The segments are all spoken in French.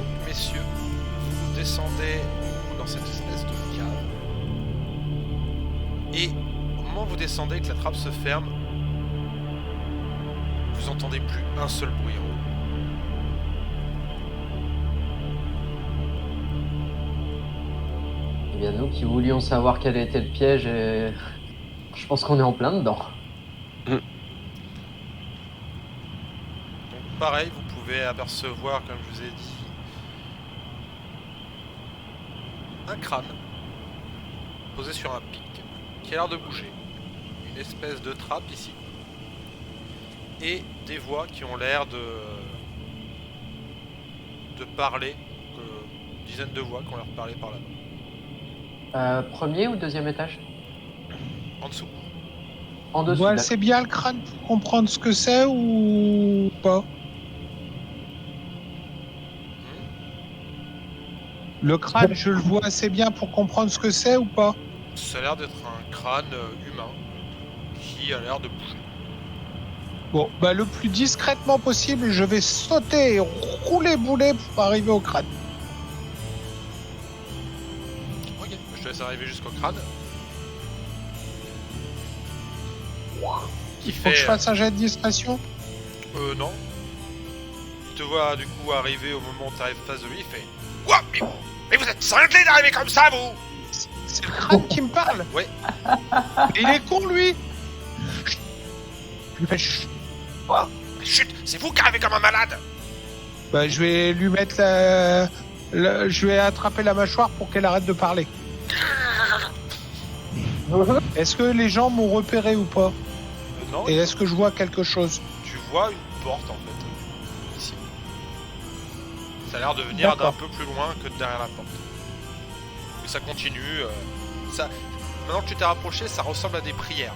Donc, messieurs, vous descendez dans cette espèce de cave. Et au moment où vous descendez et que la trappe se ferme, vous entendez plus un seul bruit en haut. Eh bien, nous qui voulions savoir quel était le piège, je pense qu'on est en plein dedans. Donc pareil, vous pouvez apercevoir, comme je vous ai dit, un crâne posé sur un pic qui a l'air de bouger. Une espèce de trappe ici. Et des voix qui ont l'air de parler. Une dizaine de voix qui ont l'air de parler par là-bas. Premier ou deuxième étage? En dessous. En dessous. Ouais, c'est bien le crâne pour comprendre ce que c'est ou pas? Le crâne, je le vois assez bien pour comprendre ce que c'est ou pas? Ça a l'air d'être un crâne humain qui a l'air de bouger. Bon, bah le plus discrètement possible, je vais sauter et rouler boulet pour arriver au crâne. Ok, je te laisse arriver jusqu'au crâne. Qui Faut que je fasse un jet de discrétion? Non. Il te voit du coup arriver au moment où tu arrives face de lui, il fait quoi? Mais vous êtes cinglés d'arriver comme ça, vous? C'est le crâne qui me parle? Ouais. Il est con, lui. Je lui fais chut. Quoi? Chut, c'est vous qui arrivez comme un malade. Bah, je vais lui mettre je vais attraper la mâchoire pour qu'elle arrête de parler. Est-ce que les gens m'ont repéré ou pas? Non, Et est-ce que je vois quelque chose? tu vois une porte en fait, ici. Ça a l'air de venir d'un D'accord. peu plus loin que de derrière la porte. Mais ça continue. Ça... Maintenant que tu t'es rapproché, ça ressemble à des prières.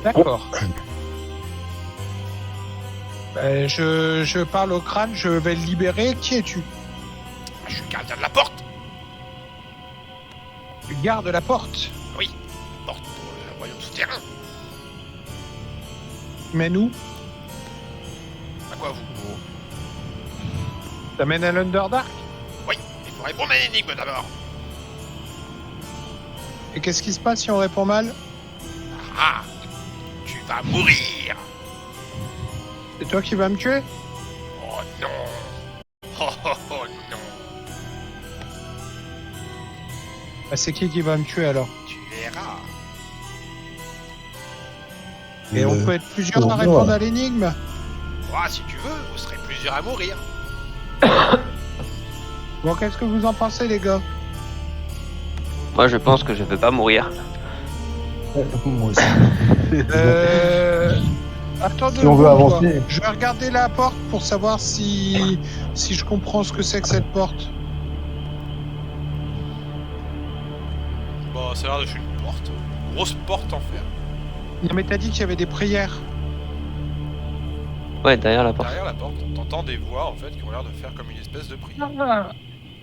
D'accord. Bah, je parle au crâne, je vais le libérer. Qui es-tu? Je suis le gardien de la porte. Tu gardes la porte. Oui, porte pour le royaume souterrain. Mais nous, À quoi vous? t'amènes à l'Underdark? Oui, il faut répondre à l'énigme d'abord. Et qu'est-ce qui se passe si on répond mal? Ah, tu vas mourir. C'est toi qui vas me tuer? Oh non. Oh oh oh non. Bah, c'est qui va me tuer alors? Tu verras. Et on peut être plusieurs à répondre à l'énigme? Ah, si tu veux, vous serez plusieurs à mourir. Bon, qu'est-ce que vous en pensez, les gars? Moi, je pense que je veux pas mourir. Moi aussi. Attendez, Si on veut avancer. je vais regarder la porte pour savoir si je comprends ce que c'est que cette porte. Bon, ça a l'air d'être une porte. Une grosse porte en fer. Non, mais t'as dit qu'il y avait des prières. Ouais, derrière la porte. Derrière la porte, t'entends des voix en fait qui ont l'air de faire comme une espèce de prière.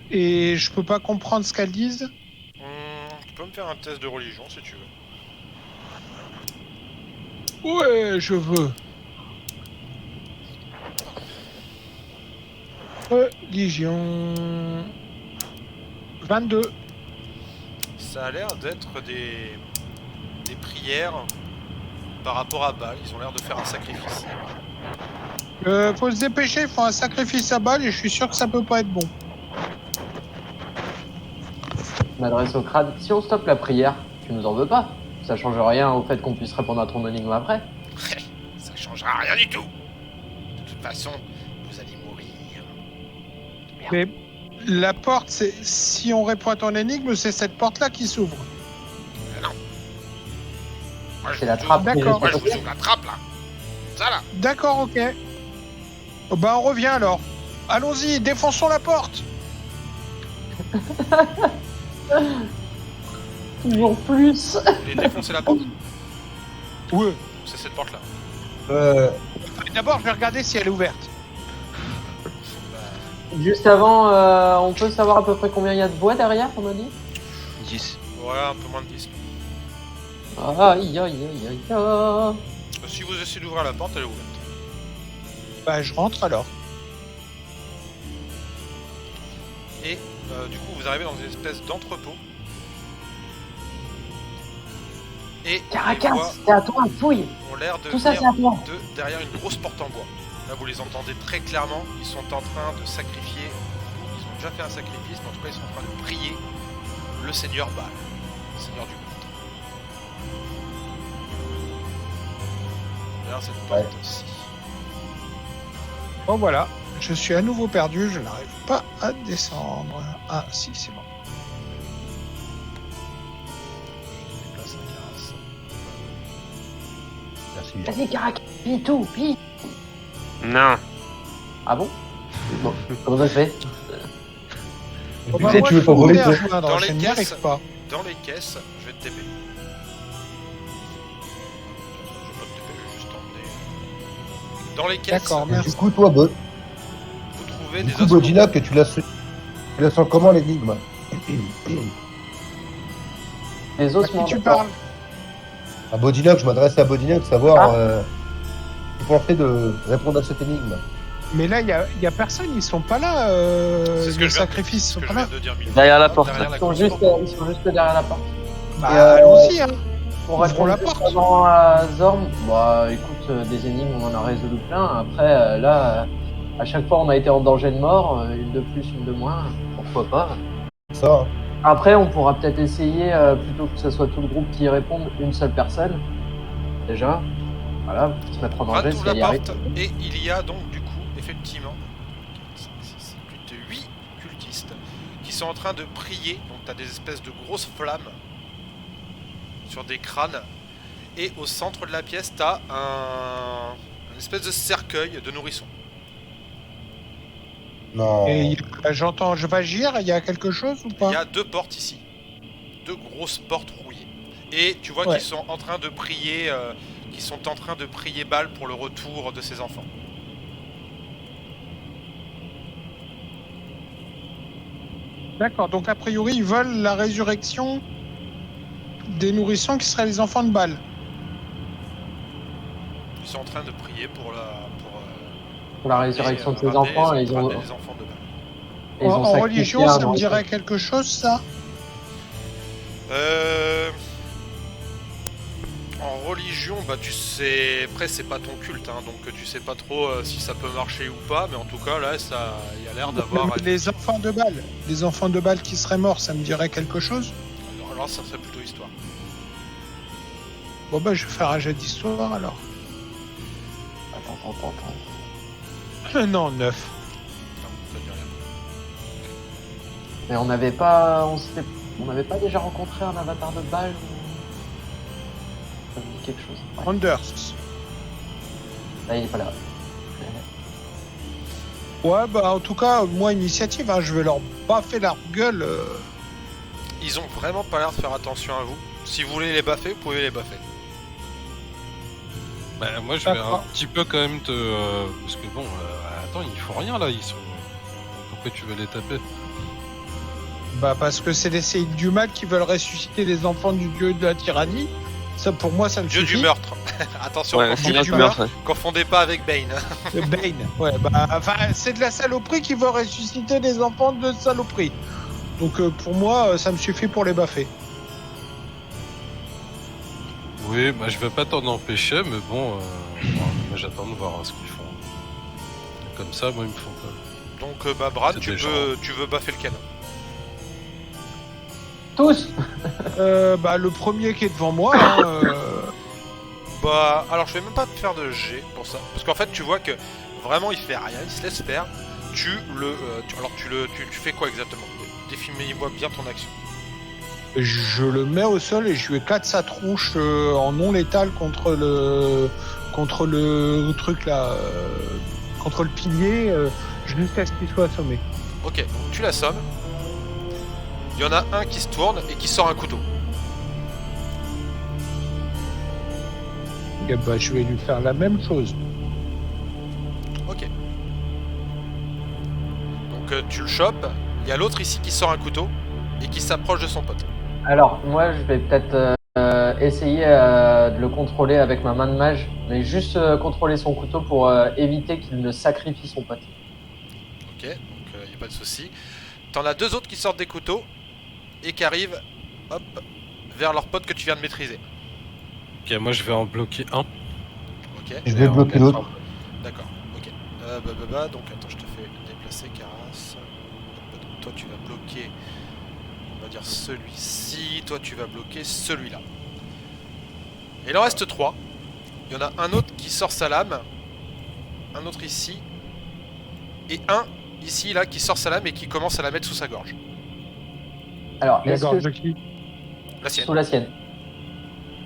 Et je peux pas comprendre ce qu'elles disent. Tu peux me faire un test de religion si tu veux. Ouais, je veux. Religion. 22. Ça a l'air d'être des prières par rapport à Baal. Ils ont l'air de faire un sacrifice. Faut se dépêcher, il faut un sacrifice à balle et je suis sûr que ça peut pas être bon. Je m'adresse au crâne. Si on stoppe la prière, tu nous en veux pas? Ça change rien au fait qu'on puisse répondre à ton énigme après. Ça changera rien du tout. De toute façon, vous allez mourir. Mais la porte, c'est si on répond à ton énigme, c'est cette porte-là qui s'ouvre. Non. Moi, je C'est la vous trappe. ouvre- D'accord. Moi, je vous ouvre la trappe là. Ça là. D'accord, ok. Oh, bah on revient alors. Allons-y, défonçons la porte. Toujours plus. Vous voulez défoncer la porte? Ouais. C'est cette porte là. D'abord, je vais regarder si elle est ouverte. Juste avant, on peut savoir à peu près combien il y a de bois derrière, on m'a dit? 10. Voilà, un peu moins de 10. Aïe aïe aïe aïe aïe. Si vous essayez d'ouvrir la porte, elle est ouverte. Bah, je rentre alors. Et du coup, vous arrivez dans une espèce d'entrepôt. Et Caracas, les voix c'est à toi, fouille. ont l'air de Tout ça, venir c'est à toi. derrière une grosse porte en bois. Là, vous les entendez très clairement. Ils sont en train de sacrifier. Ils ont déjà fait un sacrifice, mais en tout cas, ils sont en train de prier le Seigneur Baal, le Seigneur du meurtre. Derrière cette porte-ci. Bon, voilà. Je suis à nouveau perdu, je n'arrive pas à descendre. Ah, si, c'est bon. Je déplace la carasse. Merci. Vas-y, Caracas, pille tout, pille. Non. Ah bon? Bon, comment ça se fait? Bon, Tu bah, sais, moi, tu je veux pas peux brûler, vous toi. rejoindre, Dans je les n'y caisses. arrive pas. Dans les caisses, je vais te TP. Je vais pas te TP, je vais juste t'emmener. Dans les caisses, D'accord, Du merci. coup, toi, vous trouvez du des coup, ossements. Bodina, que tu la sens comment l'énigme? Les À ossements. qui tu d'accord. parles? À Bodina, je m'adresse à Bodina de savoir Ah. ce qu'on fait de répondre à cette énigme. Mais là, il y a personne, ils sont pas là. C'est ce que Les je viens de- sacrifices, ce ils sont que pas je là. viens de dire, Mille. Derrière la porte. Derrière la Ils sont grosse juste, porte. ils sont juste derrière la porte. Bah, Et, allons-y, hein. Pour Ouvrons répondre la juste porte. avant à Zorm, bah écoute, des énigmes on en a résolu plein. Après là, à chaque fois on a été en danger de mort, une de plus, une de moins, pourquoi pas. Ça, hein. Après on pourra peut-être essayer, plutôt que ce soit tout le groupe qui réponde, une seule personne. Déjà, voilà, se mettre en Brad danger ouvre si elle y la arrive. porte et il y a donc du coup effectivement plus de 8 cultistes qui sont en train de prier. Donc tu as des espèces de grosses flammes sur des crânes et au centre de la pièce tu as une espèce de cercueil de nourrisson. Non. Et j'entends, je vais agir, il y a quelque chose ou Il pas? y a 2 portes ici, 2 grosses portes rouillées et tu vois Ouais. qu'ils sont en train de prier Baal pour le retour de ses enfants. D'accord, donc a priori, ils veulent la résurrection des nourrissons qui seraient les enfants de Baal. Ils sont en train de prier pour Pour la résurrection de ses ramener enfants, et ils ont, ramener les enfants de Baal. et ils ont En sacrifié religion, un ça me nourrisson. dirait quelque chose, ça? En religion, bah tu sais, après c'est pas ton culte, hein, donc tu sais pas trop si ça peut marcher ou pas, mais en tout cas là, ça, il y a l'air d'avoir. Les enfants de Baal. Les enfants de Baal qui seraient morts, ça me dirait quelque chose? Alors ça serait plutôt histoire. Bon bah, je vais faire un jet d'histoire, alors. Attends. Non, 9. Non, ça dit rien. Mais on n'avait pas déjà rencontré un avatar de Baal ou... Ça me dit quelque chose. Ouais. Anders. Là, il est pas là. Ouais, bah, en tout cas, moi, initiative, hein, je vais leur baffer la gueule. Ils ont vraiment pas l'air de faire attention à vous. Si vous voulez les baffer, vous pouvez les baffer. Bah, moi je vais D'accord. un petit peu quand même te. Parce que bon, attends, ils font rien là, ils sont. Pourquoi tu veux les taper? Bah, parce que c'est des séides du mal qui veulent ressusciter les enfants du dieu de la tyrannie. Ça, pour moi, ça me Dieu suffit. du meurtre. Attention, Ouais, confondez, Seigneur du du meurtre. Ouais. confondez pas avec Bane. Bane. Ouais, bah, enfin, c'est de la saloperie qui veut ressusciter les enfants de saloperie. Donc, pour moi, ça me suffit pour les baffer. Oui, bah je vais pas t'en empêcher, mais bon, moi j'attends de voir ce qu'ils font. Comme ça, moi ils me font pas. Donc bah Brad, C'est tu déjà. veux baffer lequel? Tous. Bah, le premier qui est devant moi, hein, Bah alors je vais même pas te faire de G pour ça, parce qu'en fait tu vois que vraiment il fait rien, il se laisse faire. Tu fais quoi exactement? Définis-moi bien ton action. je le mets au sol et je lui éclate sa tronche en non létal contre le truc là, contre le pilier, jusqu'à ce qu'il soit assommé. Ok, donc tu l'assommes. Il y en a un qui se tourne et qui sort un couteau. Et bah, je vais lui faire la même chose. Ok. Donc tu le chopes. Il y a l'autre ici qui sort un couteau et qui s'approche de son pote. Alors, moi, je vais peut-être essayer de le contrôler avec ma main de mage, mais juste contrôler son couteau pour éviter qu'il ne sacrifie son pote. Ok, donc il n'y a pas de souci. T'en as deux autres qui sortent des couteaux et qui arrivent, hop, vers leur pote que tu viens de maîtriser. Ok, moi je vais en bloquer un. Ok, Je vais bloquer l'autre. d'accord, ok. Donc attends, je te fais déplacer, Caras. Hop, donc toi tu vas bloquer, on va dire celui-ci, toi tu vas bloquer celui-là. Et il en reste 3. Il y en a un autre qui sort sa lame, un autre ici, et un ici là qui sort sa lame et qui commence à la mettre sous sa gorge. Alors, La est-ce gorge que de qui? La sienne. sous la sienne.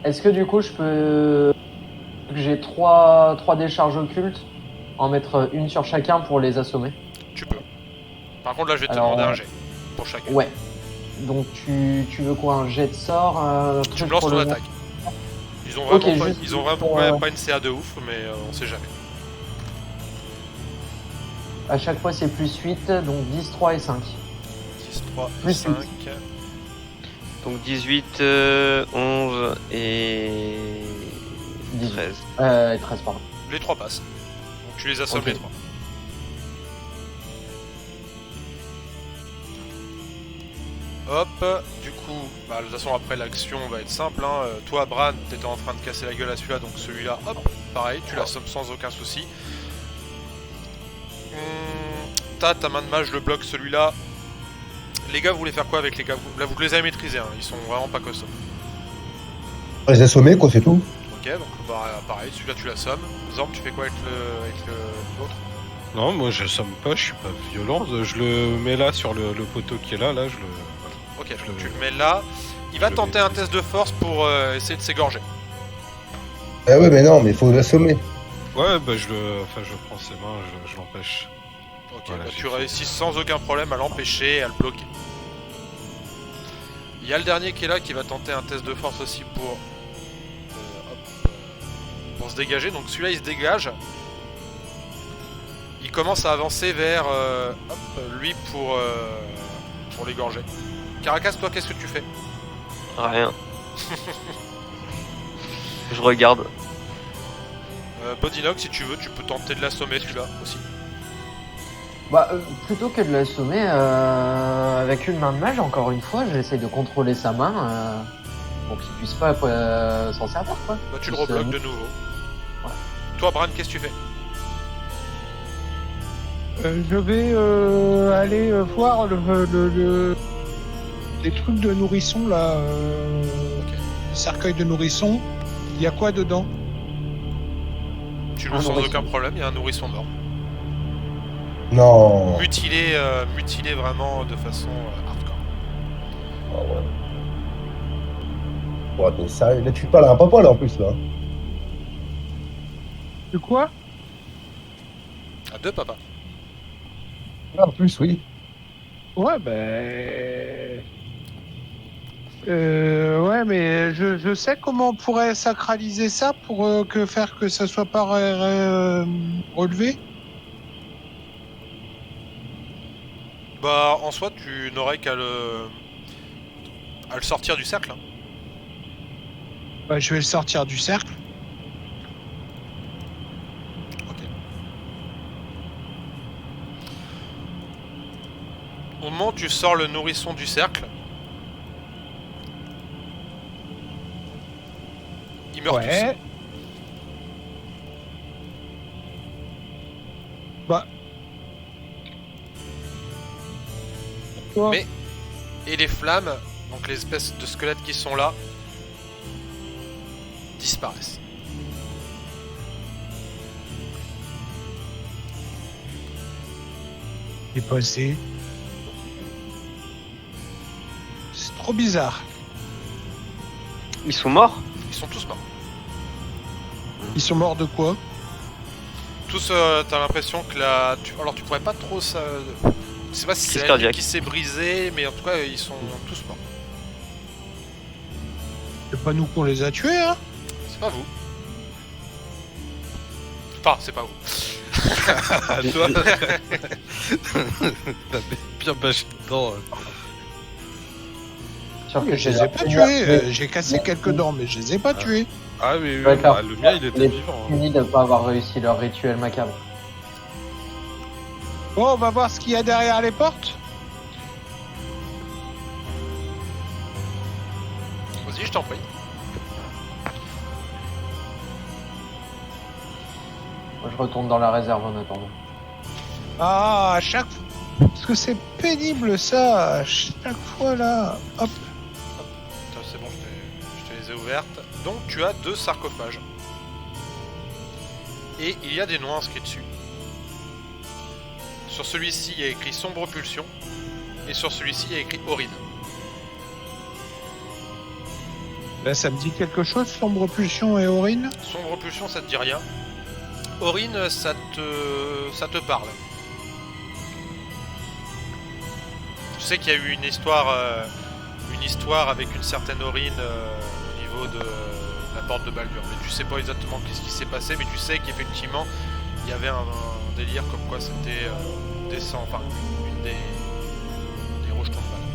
Est-ce que du coup je peux, vu que j'ai trois décharges occultes, en mettre une sur chacun pour les assommer? Tu peux. Par contre là je vais te Alors, demander un jet pour chacun. Ouais. Donc tu veux quoi, un jet de sort, un Tu truc me lances pour ton le- attaque. Ils ont Ok, vraiment, pas, juste ils ont pour, vraiment pas une CA de ouf, mais on sait jamais. À chaque fois c'est plus 8, donc 10, 3 et 5. 10, 3, Plus 5. Donc 18, 11 et 18. 13. Et 13, pardon. Les 3 passent. Donc tu les assommes Ok. les 3. Hop, du coup, bah, de toute façon après l'action va être simple. Hein. Toi, Bran, t'étais en train de casser la gueule à celui-là, donc celui-là, hop, pareil, tu l'assommes sans aucun souci. T'as ta main de mage, le bloc, celui-là. Les gars, vous voulez faire quoi avec les gars? Là, vous les avez maîtrisés, hein. Ils sont vraiment pas costauds. Les assommer, quoi, c'est tout. Ok, donc bah, pareil, celui-là tu l'assommes. Zorm, tu fais quoi avec l'autre? Non, moi je somme pas, je suis pas violent. Je le mets là sur le poteau qui est là, je le. Ok, Je donc le- tu le mets là. Il va le tenter un maîtrise. test de force pour essayer de s'égorger. Ah ouais, mais non, mais il faut l'assommer. Ouais, bah je prends ses mains, je l'empêche. Ok, Voilà, bah, j'ai tu fait. réussis sans aucun problème à l'empêcher et à le bloquer. Il y a le dernier qui est là qui va tenter un test de force aussi pour se dégager. Donc celui-là il se dégage. Il commence à avancer vers lui pour l'égorger. Caracas, toi qu'est-ce que tu fais? Rien. Je regarde. Bodynox, si tu veux, tu peux tenter de l'assommer celui-là aussi. Bah, plutôt que de l'assommer avec une main de mage, encore une fois, j'essaie de contrôler sa main pour qu'il puisse pas s'en servir, quoi. Bah tu le Plus, rebloques de nouveau. Ouais. Toi Bran, qu'est-ce que tu fais? Je vais aller voir les trucs de nourrisson là, le cercueil de nourrisson. Il y a quoi dedans? Tu Un le sans nourrisson. aucun problème, il y a un nourrisson mort. Non. Mutilé vraiment de façon hardcore. Ah ouais. Ouais, t'es sérieux. Là, tu parles à un papa, là, en plus, là. De quoi? À deux, papa. Là, en plus, oui. Ouais, ben. Ouais, mais je sais comment on pourrait sacraliser ça pour faire que ça soit pas relevé. Bah, en soi, tu n'aurais qu'à le sortir du cercle. Hein. Bah, je vais le sortir du cercle. Ok. Au moment où tu sors le nourrisson du cercle, il meurt Ouais. Bah. Quoi? Mais- tous. Et les flammes, donc les espèces de squelettes qui sont là, disparaissent. est passé. C'est trop bizarre. Ils sont morts? Ils sont tous morts. Ils sont morts de quoi? Tous, t'as l'impression que alors tu pourrais pas trop ça. Je sais pas si Crise c'est la cardiaque. qui s'est brisée, mais en tout cas ils sont tous morts. C'est pas nous qu'on les a tués, hein? C'est pas vous. Enfin, c'est pas vous. Ah, toi T'as bien bâché dedans. sûr que Mais je les ai la pas première- tués. J'ai cassé quelques dents, mais je les ai pas tués. Ah oui, oui, D'accord. bah, le mien il était Les vivant. hein. punis de ne pas avoir réussi leur rituel macabre. Bon, on va voir ce qu'il y a derrière les portes. Vas-y, je t'en prie. Moi, je retourne dans la réserve en attendant. Ah, à chaque fois. Parce que c'est pénible ça. À chaque fois là. Hop. Attends, c'est bon, je te les ai ouvertes. Donc tu as 2 sarcophages. Et il y a des noms inscrits dessus. Sur celui-ci, il y a écrit Sombre Pulsion. Et sur celui-ci, il y a écrit Aurine. Là, ça me dit quelque chose, Sombre Pulsion et Aurine. Sombre Pulsion, ça te dit rien. Aurine, ça te parle. Tu sais qu'il y a eu une histoire avec une certaine Aurine au niveau de la porte de Baldur. Mais tu sais pas exactement qu'est-ce qui s'est passé, mais tu sais qu'effectivement, il y avait un délire comme quoi c'était une des rejetons de balle.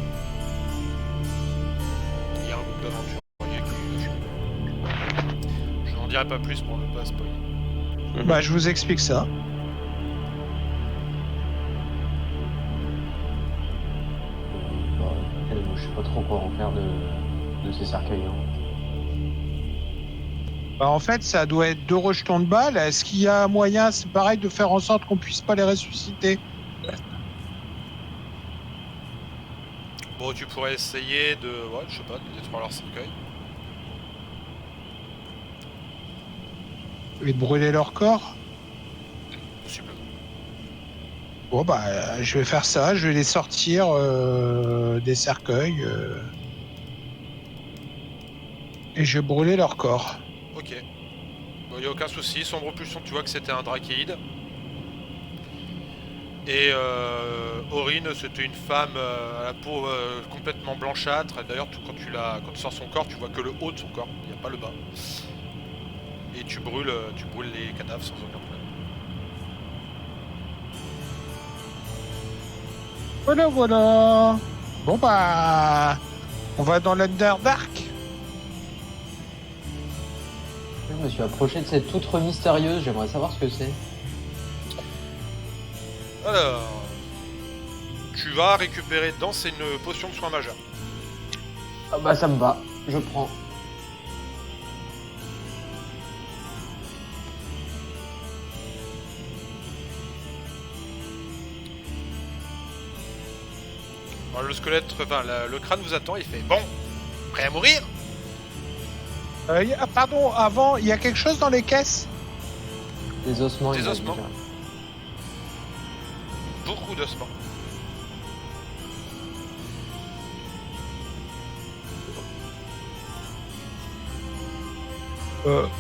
Il y a un groupe d'aventuriers qui... Je n'en dirai pas plus pour ne pas spoiler. Bah, je vous explique ça. Je sais pas trop quoi en faire de ces cercueils. Bah, en fait, ça doit être 2 rejetons de balles. Est-ce qu'il y a moyen, c'est pareil, de faire en sorte qu'on puisse pas les ressusciter? Bon, tu pourrais essayer de... Ouais, je sais pas, de détruire leur cercueil. Et de brûler leur corps? Possiblement. Bon, bah, je vais faire ça. Je vais les sortir des cercueils. Et je vais brûler leur corps. Ok. Bon, y a aucun souci. Sombre Pulsion, tu vois que c'était un Drakeïde. Et Aurine, c'était une femme à la peau complètement blanchâtre. D'ailleurs, quand tu sors son corps, tu vois que le haut de son corps. Il n'y a pas le bas. Et tu brûles les cadavres sans aucun problème. Voilà, voilà. Bon, bah, on va dans l'Underdark. Je me suis approché de cette outre mystérieuse, j'aimerais savoir ce que c'est. Alors... Tu vas récupérer dedans, c'est une potion de soin majeur. Ah bah ça me va, je prends. Alors, le squelette, enfin le crâne vous attend, il fait bon, prêt à mourir? Pardon, avant, il y a quelque chose dans les caisses? Des ossements. Des il m'a ossements. dit, Beaucoup d'ossements.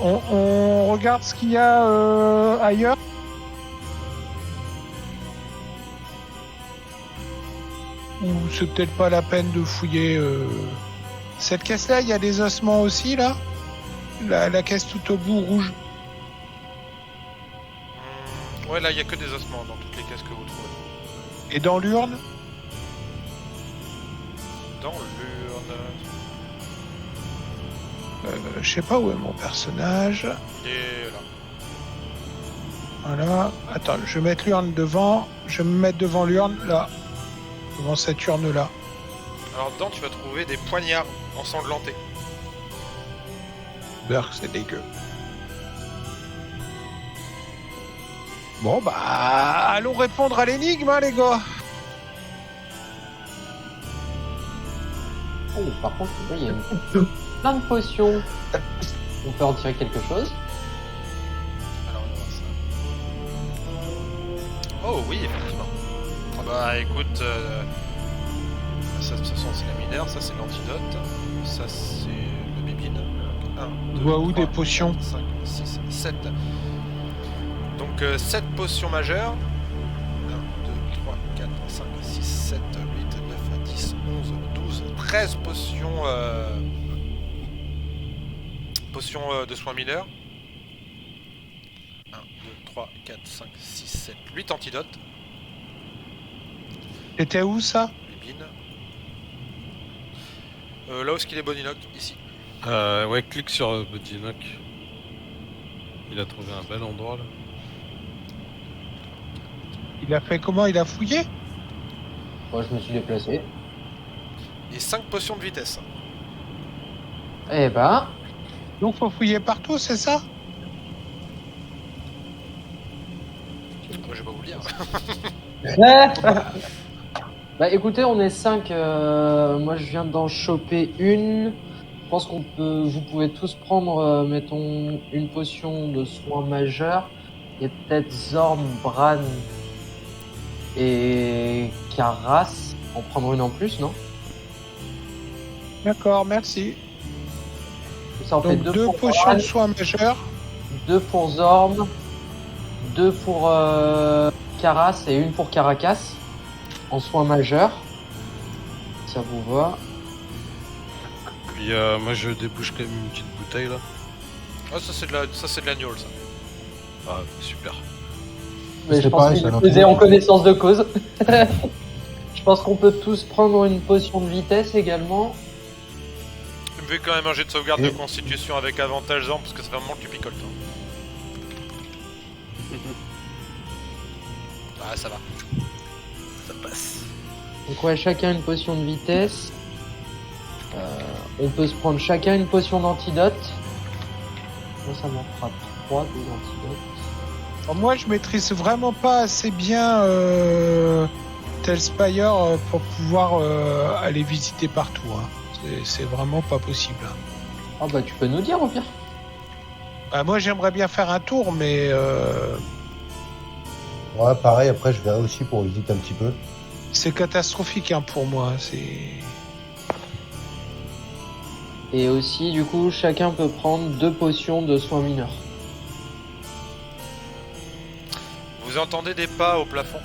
On regarde ce qu'il y a ailleurs. Ou c'est peut-être pas la peine de fouiller. Cette caisse-là, il y a des ossements aussi, là? La caisse tout au bout, rouge. Ouais, là, il n'y a que des ossements dans toutes les caisses que vous trouvez. Et dans l'urne? Dans l'urne... Je sais pas où est mon personnage. Il est là. Voilà. Attends, je vais mettre l'urne devant. Je vais me mettre devant l'urne, là. Devant cette urne-là. Alors dedans, tu vas trouver des poignards ensanglantés. Berk, c'est dégueu. Bon, bah, allons répondre à l'énigme, hein, les gars. Oh, par contre, il y a plein de potions. On peut en tirer quelque chose. Alors, on va voir ça. Oh oui, effectivement. Ah bah écoute, ça de toute façon c'est la mineure, ça c'est l'antidote, ça c'est le bibine. 1, 2, Je vois où 3, des potions? 4, 5, 6, 7. Donc 7 potions majeures. 1, 2, 3, 4, 5, 6, 7, 8, 9, 10, 11, 12, 13 potions, potions de soins mineurs. 1, 2, 3, 4, 5, 6, 7, 8 antidotes. C'était où, ça? Bibine. Là où est-ce qu'il est Boninoc, ici. Ouais, clique sur Bodinoc. Il a trouvé un bel endroit là. Il a fait comment? Il a fouillé? Moi, je me suis déplacé. Et 5 potions de vitesse. Eh ben, Donc faut fouiller partout, c'est ça? Moi, je vais pas vous le dire. bah écoutez, on est 5. Moi, je viens d'en choper une. Je pense vous pouvez tous prendre, mettons, une potion de soin majeur. Et peut-être Zorn, Bran et Karas. En prendre une en plus, non? D'accord, merci. Ça en fait Donc 2 2 pour potions Bran, de soins majeurs. 2 pour Zorn, 2 pour Karas et une pour Caracas. En soin majeur. Ça vous va? Puis moi je débouche quand même une petite bouteille là. Ah, ça c'est de l'agneau, ça. Ah super. Mais C'est je pense pareil, qu'il c'est un le faisait antidote. en connaissance de cause. Je pense qu'on peut tous prendre une potion de vitesse également. Tu me fais quand même un jet de sauvegarde Et- de constitution avec avantage Zorn, parce que ça fait un moment que tu picoles, toi. Ah, ça va. Ça passe. Donc ouais, chacun une potion de vitesse. On peut se prendre chacun une potion d'antidote. Moi ça m'en fera 3 des antidotes. Alors, moi je maîtrise vraiment pas assez bien Telspire pour pouvoir aller visiter partout. Hein. C'est vraiment pas possible. Hein. Ah bah tu peux nous dire au pire. Bah, moi j'aimerais bien faire un tour, mais Ouais, pareil, après je verrai aussi pour visiter un petit peu. c'est catastrophique hein, pour moi. C'est Et aussi du coup chacun peut prendre 2 potions de soins mineurs. Vous entendez des pas au plafond.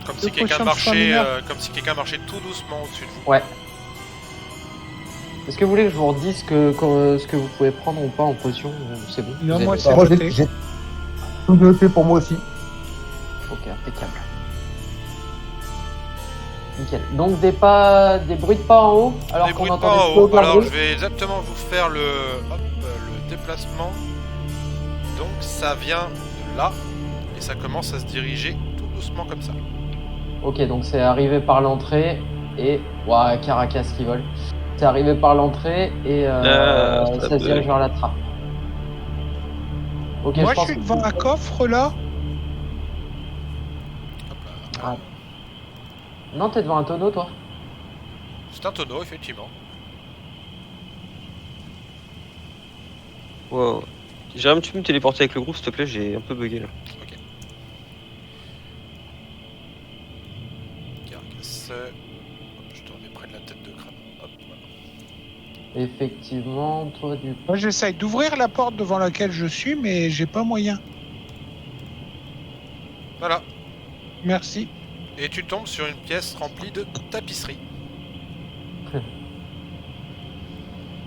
Comme si Deux quelqu'un potions de soins marchait, mineurs. comme si quelqu'un marchait tout doucement au-dessus de vous. Ouais. Est-ce que vous voulez que je vous redise ce que vous pouvez prendre ou pas en potion? Ou c'est bon? Non, Vous moi, êtes- c'est- Moi noté. j'ai tout noté pour moi aussi. Ok, impeccable. Nickel. Donc des bruits de pas en haut, alors Des qu'on bruits de entend pas des en flots haut. Alors parler. je vais exactement vous faire le déplacement. Donc ça vient de là et ça commence à se diriger tout doucement comme ça. Ok, donc c'est arrivé par l'entrée et... Ouah, Caracas qui vole. C'est arrivé par l'entrée et Ça ça se dirige vers la trappe. Ok, moi je pense suis que- devant un coffre là. Hop là. Non, t'es devant un tonneau, toi? C'est un tonneau effectivement. Wow. Jérôme, tu peux me téléporter avec le groupe s'il te plaît, j'ai un peu bugué là. Ok. Carcasse. Hop, je te remets près de la tête de crâne. Hop, voilà. Effectivement, toi du... Moi j'essaye d'ouvrir la porte devant laquelle je suis, mais j'ai pas moyen. Voilà. Merci. Et tu tombes sur une pièce remplie de tapisserie.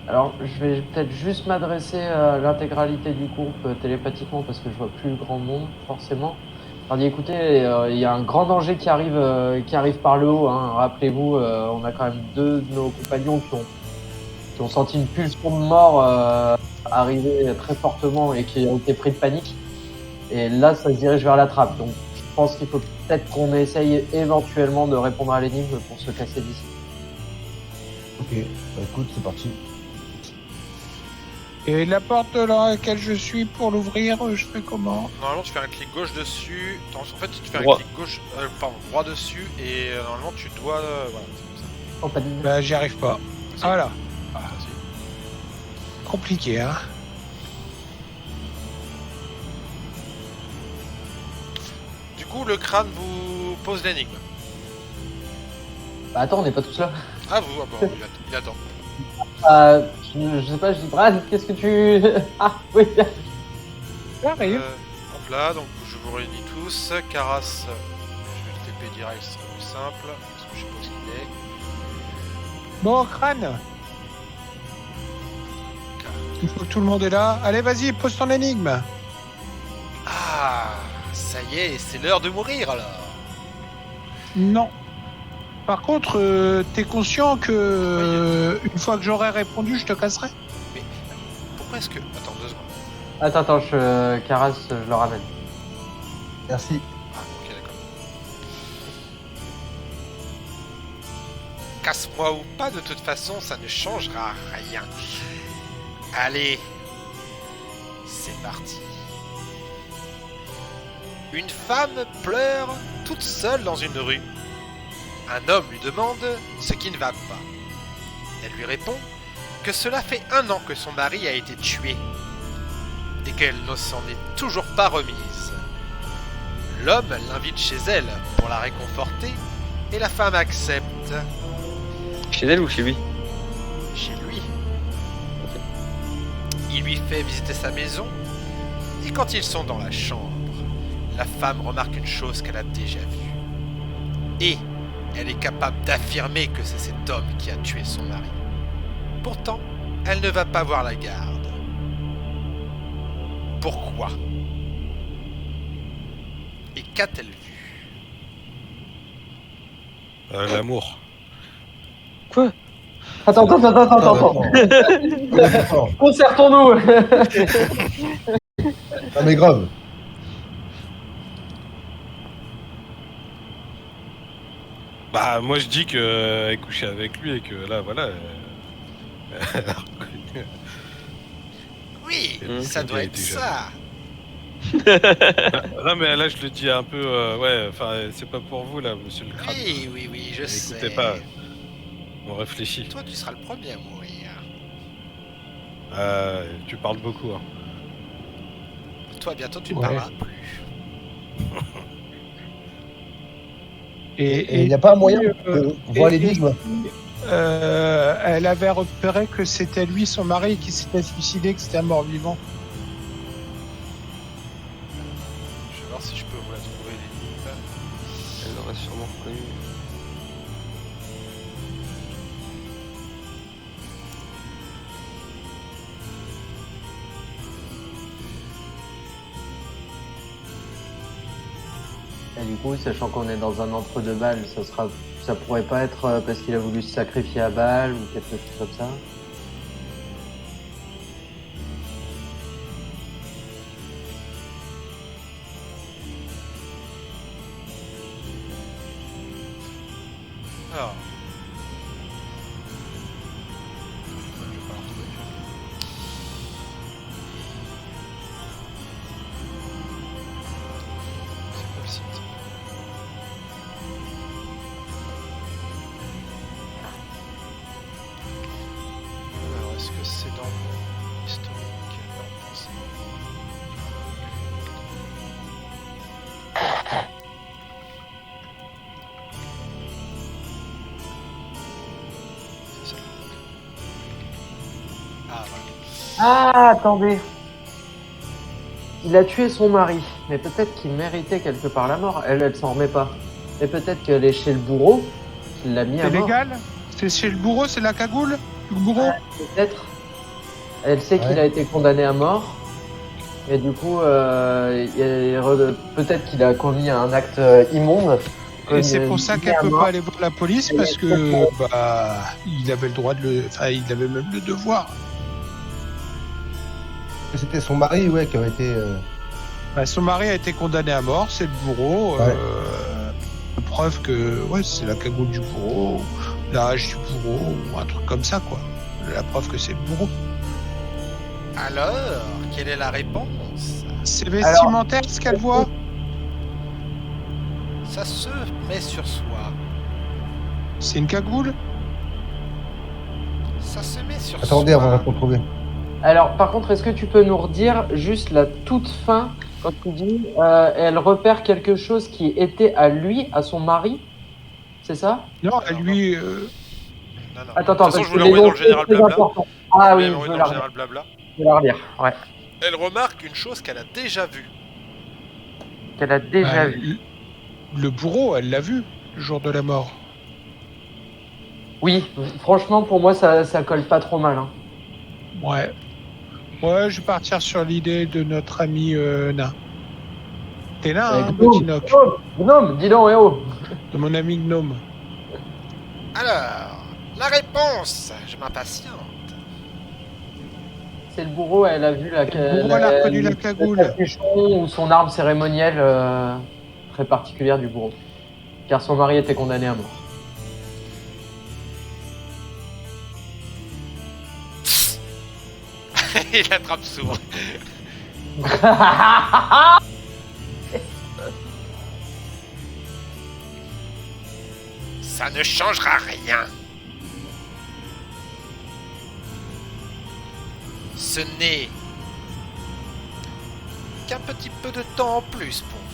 Alors, je vais peut-être juste m'adresser à l'intégralité du groupe télépathiquement parce que je vois plus grand monde, forcément. Alors, dit, écoutez, il y a un grand danger qui arrive par le haut. Hein. Rappelez-vous, on a quand même 2 de nos compagnons qui ont senti une pulsion de mort arriver très fortement et qui ont été pris de panique. Et là, ça se dirige vers la trappe. Donc, je pense qu'il faut peut-être qu'on essaye éventuellement de répondre à l'énigme pour se casser d'ici. Ok, bah écoute, c'est parti. Et la porte dans laquelle je suis, pour l'ouvrir, je fais comment? Normalement, tu fais un clic gauche dessus. En fait, tu fais Droit. un clic gauche, droit dessus, et normalement, tu dois. Voilà, c'est comme Oh, pas de- Bah j'y arrive pas. ça. Voilà. Facile. Compliqué hein. Du coup, le crâne vous pose l'énigme. Bah, attends, on n'est pas tous là. Ah, vous, ah bon, il attend. Je sais pas, je dis Brad, qu'est-ce que tu... Ah, oui. J'arrive. Hop là, donc je vous réunis tous. Caras, je vais le TP direct, ce sera plus simple, parce que je sais pas où il est. Bon, crâne. Il faut que tout le monde est là. Allez, vas-y, pose ton énigme. Ah, Ça y est, c'est l'heure de mourir alors. Non. Par contre, t'es conscient que une fois que j'aurai répondu, je te casserai. Pourquoi est-ce que... Attends, 2 secondes. Attends, Caras, je le ramène. Merci. Ah, ok, d'accord. Casse-moi ou pas, de toute façon, ça ne changera rien. Allez, c'est parti. Une femme pleure toute seule dans une rue. Un homme lui demande ce qui ne va pas. Elle lui répond que cela fait 1 an que son mari a été tué et qu'elle ne s'en est toujours pas remise. L'homme l'invite chez elle pour la réconforter et la femme accepte. Chez elle ou chez lui? Chez lui. Il lui fait visiter sa maison et quand ils sont dans la chambre, la femme remarque une chose qu'elle a déjà vue. Et elle est capable d'affirmer que c'est cet homme qui a tué son mari. Pourtant, elle ne va pas voir la garde. Pourquoi? Et qu'a-t-elle vu? L'amour. Quoi? Attends. Concertons-nous. Ah mais grave. Bah, moi je dis qu'elle est couchée avec lui et que là, voilà. Elle a reconnu. Oui, Mmh, ça c'est doit bien, être il était ça. Non, mais là je le dis un peu. Ouais, enfin, c'est pas pour vous là, monsieur le crâne. Oui, je sais. Écoutez pas. On réfléchit. Toi, tu seras le premier à mourir. Tu parles beaucoup. Hein. Toi, bientôt, tu ne Ouais. parleras plus. Et il n'y a pas un moyen de voir et- l'énigme. Elle avait repéré que c'était lui, son mari, qui s'était suicidé, que c'était un mort-vivant. Je vais voir si je peux vous la trouver, l'énigme. Elle l'aurait sûrement reconnu. Et du coup, sachant qu'on est dans un entre-deux balles, ça pourrait pas être parce qu'il a voulu se sacrifier à balle ou quelque chose comme ça. Alors. Je vais pas la retrouver. C'est pas le site. Alors, est-ce que c'est dans mon historique? Non, c'est... C'est ça. Ah, voilà. Ah, attendez. Il a tué son mari, mais peut-être qu'il méritait quelque part la mort. Elle s'en remet pas. Et peut-être qu'elle est chez le bourreau, qu'il l'a mis à C'est mort. légal? C'est chez le bourreau, c'est la cagoule? Le bourreau? Peut-être. Elle sait qu'il Ouais. a été condamné à mort. Et du coup, peut-être qu'il a commis un acte immonde. Et c'est pour ça qu'elle peut mort. pas aller voir la police parce que bah il avait le droit de le, enfin il avait même le devoir. C'était son mari, ouais, qui avait été. Bah, son mari a été condamné à mort, c'est le bourreau. Ouais. Preuve que ouais c'est la cagoule du bourreau, la hache du bourreau ou un truc comme ça quoi. La preuve que c'est le bourreau. Alors, quelle est la réponse? C'est vestimentaire ce qu'elle voit. Ça se met sur soi. C'est une cagoule. Ça se met sur Attendez soi. avant de la retrouver. Alors, par contre, est-ce que tu peux nous redire juste la toute fin quand tu dis elle repère quelque chose qui était à lui, à son mari? C'est ça? Non, à lui. Non. Attends, De toute façon, parce je vous que l'ai envoyé dans le les général noms, c'est blabla. important. Ah Je oui, l'ai je envoyé veux dans la le relire. général blabla. Je veux la relire. Ouais. Elle remarque une chose qu'elle a déjà vue. Qu'elle a déjà bah, vu. le bourreau, elle l'a vu le jour de la mort. Oui, franchement, pour moi, ça colle pas trop mal. Hein. Ouais. Ouais, je vais partir sur l'idée de notre ami nain. T'es là, hein, Gnome, Botinoc, Gnome, dis donc, eh oh. de mon ami Gnome. Alors, la réponse, je m'impatiente. C'est le bourreau, elle a vu la Le bourreau, elle a reconnu la cagoule. le capuchon ou son arme cérémonielle très particulière du bourreau. Car son mari était condamné à mort. Il attrape souvent. Ça ne changera rien. Ce n'est qu'un petit peu de temps en plus pour vous.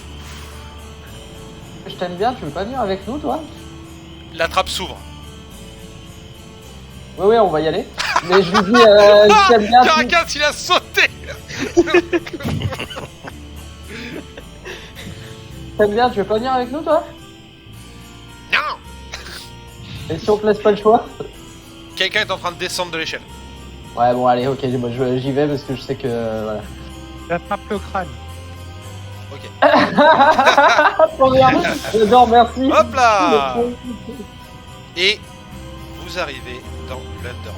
Je t'aime bien, tu veux pas venir avec nous, toi? La trappe s'ouvre. Oui, on va y aller. Mais je lui dis, je t'aime bien. Caracas, il a sauté. T'aimes bien, tu veux pas venir avec nous, toi? Non. Et si on te laisse pas le choix? Quelqu'un est en train de descendre de l'échelle. Ouais, bon, allez, ok, moi, j'y vais parce que je sais que. Voilà. J'attrape le crâne. Ok. Trop bien. J'adore, merci. Hop là. Et vous arrivez dans l'Underdark.